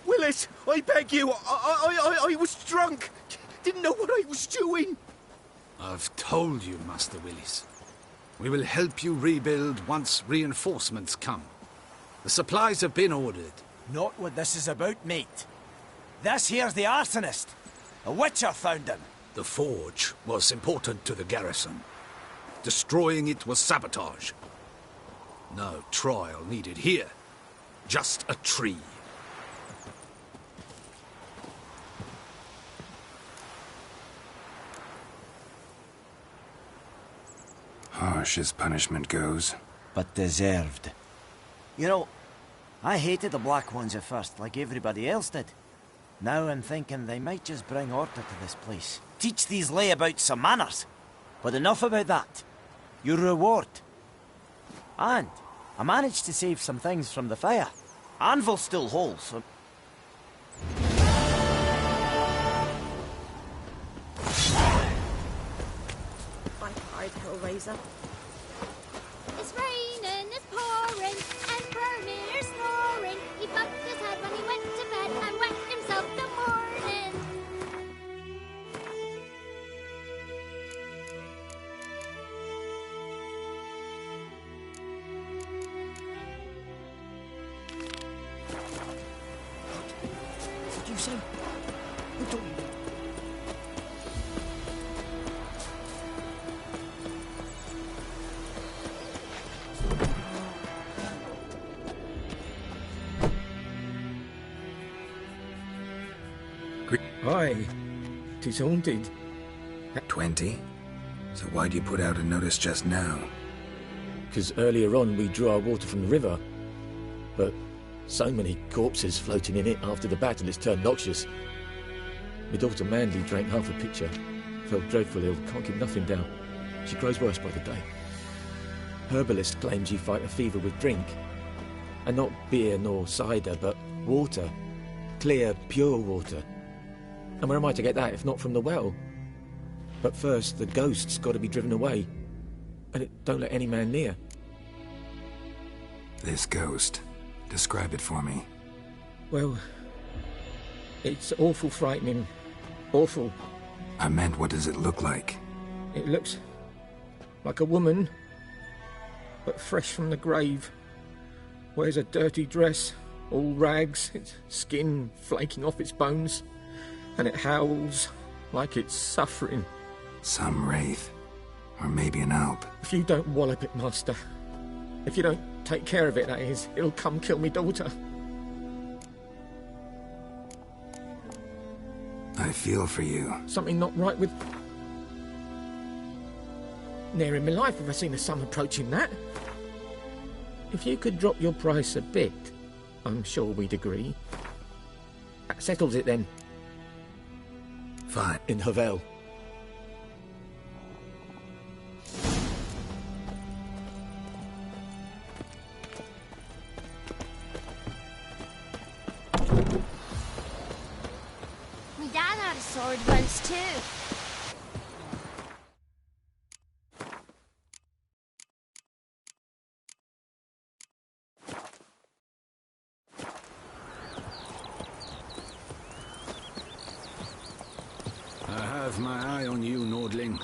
Willis, I beg you, I was drunk. Didn't know what I was doing. I've told you, Master Willis. We will help you rebuild once reinforcements come. The supplies have been ordered. Not what this is about, mate. This here's the arsonist. A witcher found him. The forge was important to the garrison. Destroying it was sabotage. No trial needed here. Just a tree. Harsh as punishment goes. But deserved. You know, I hated the Black Ones at first, like everybody else did. Now I'm thinking they might just bring order to this place. Teach these layabouts some manners. But enough about that. Your reward. And I managed to save some things from the fire. Anvil still holds, so... Bye, hide, Hellraiser. It's raining, it's pouring, and Vermeer's snoring. He bumped his head when he went to bed and wet himself the morning. What did you say? Who told you? Aye, 'tis haunted. 20? So why'd you put out a notice just now? Because earlier on we drew our water from the river. But so many corpses floating in it after the battle it's turned noxious. My daughter Mandy drank half a pitcher. Felt dreadful ill, can't keep nothing down. She grows worse by the day. Herbalist claims you fight a fever with drink. And not beer nor cider, but water. Clear, pure water. And where am I to get that if not from the well? But first, the ghost's got to be driven away. And it don't let any man near. This ghost. Describe it for me. Well, it's awful frightening. Awful. I meant, what does it look like? It looks like a woman, but fresh from the grave. Wears a dirty dress, all rags, its skin flaking off its bones. And it howls like it's suffering. Some wraith. Or maybe an alp. If you don't wallop it, Master. If you don't take care of it, that is, it'll come kill me daughter. I feel for you. Something not right with... Ne'er in my life have I seen a sum approaching that. If you could drop your price a bit, I'm sure we'd agree. That settles it then. Fine. In Havel. My dad had a sword once too. I have my eye on you, Nordling.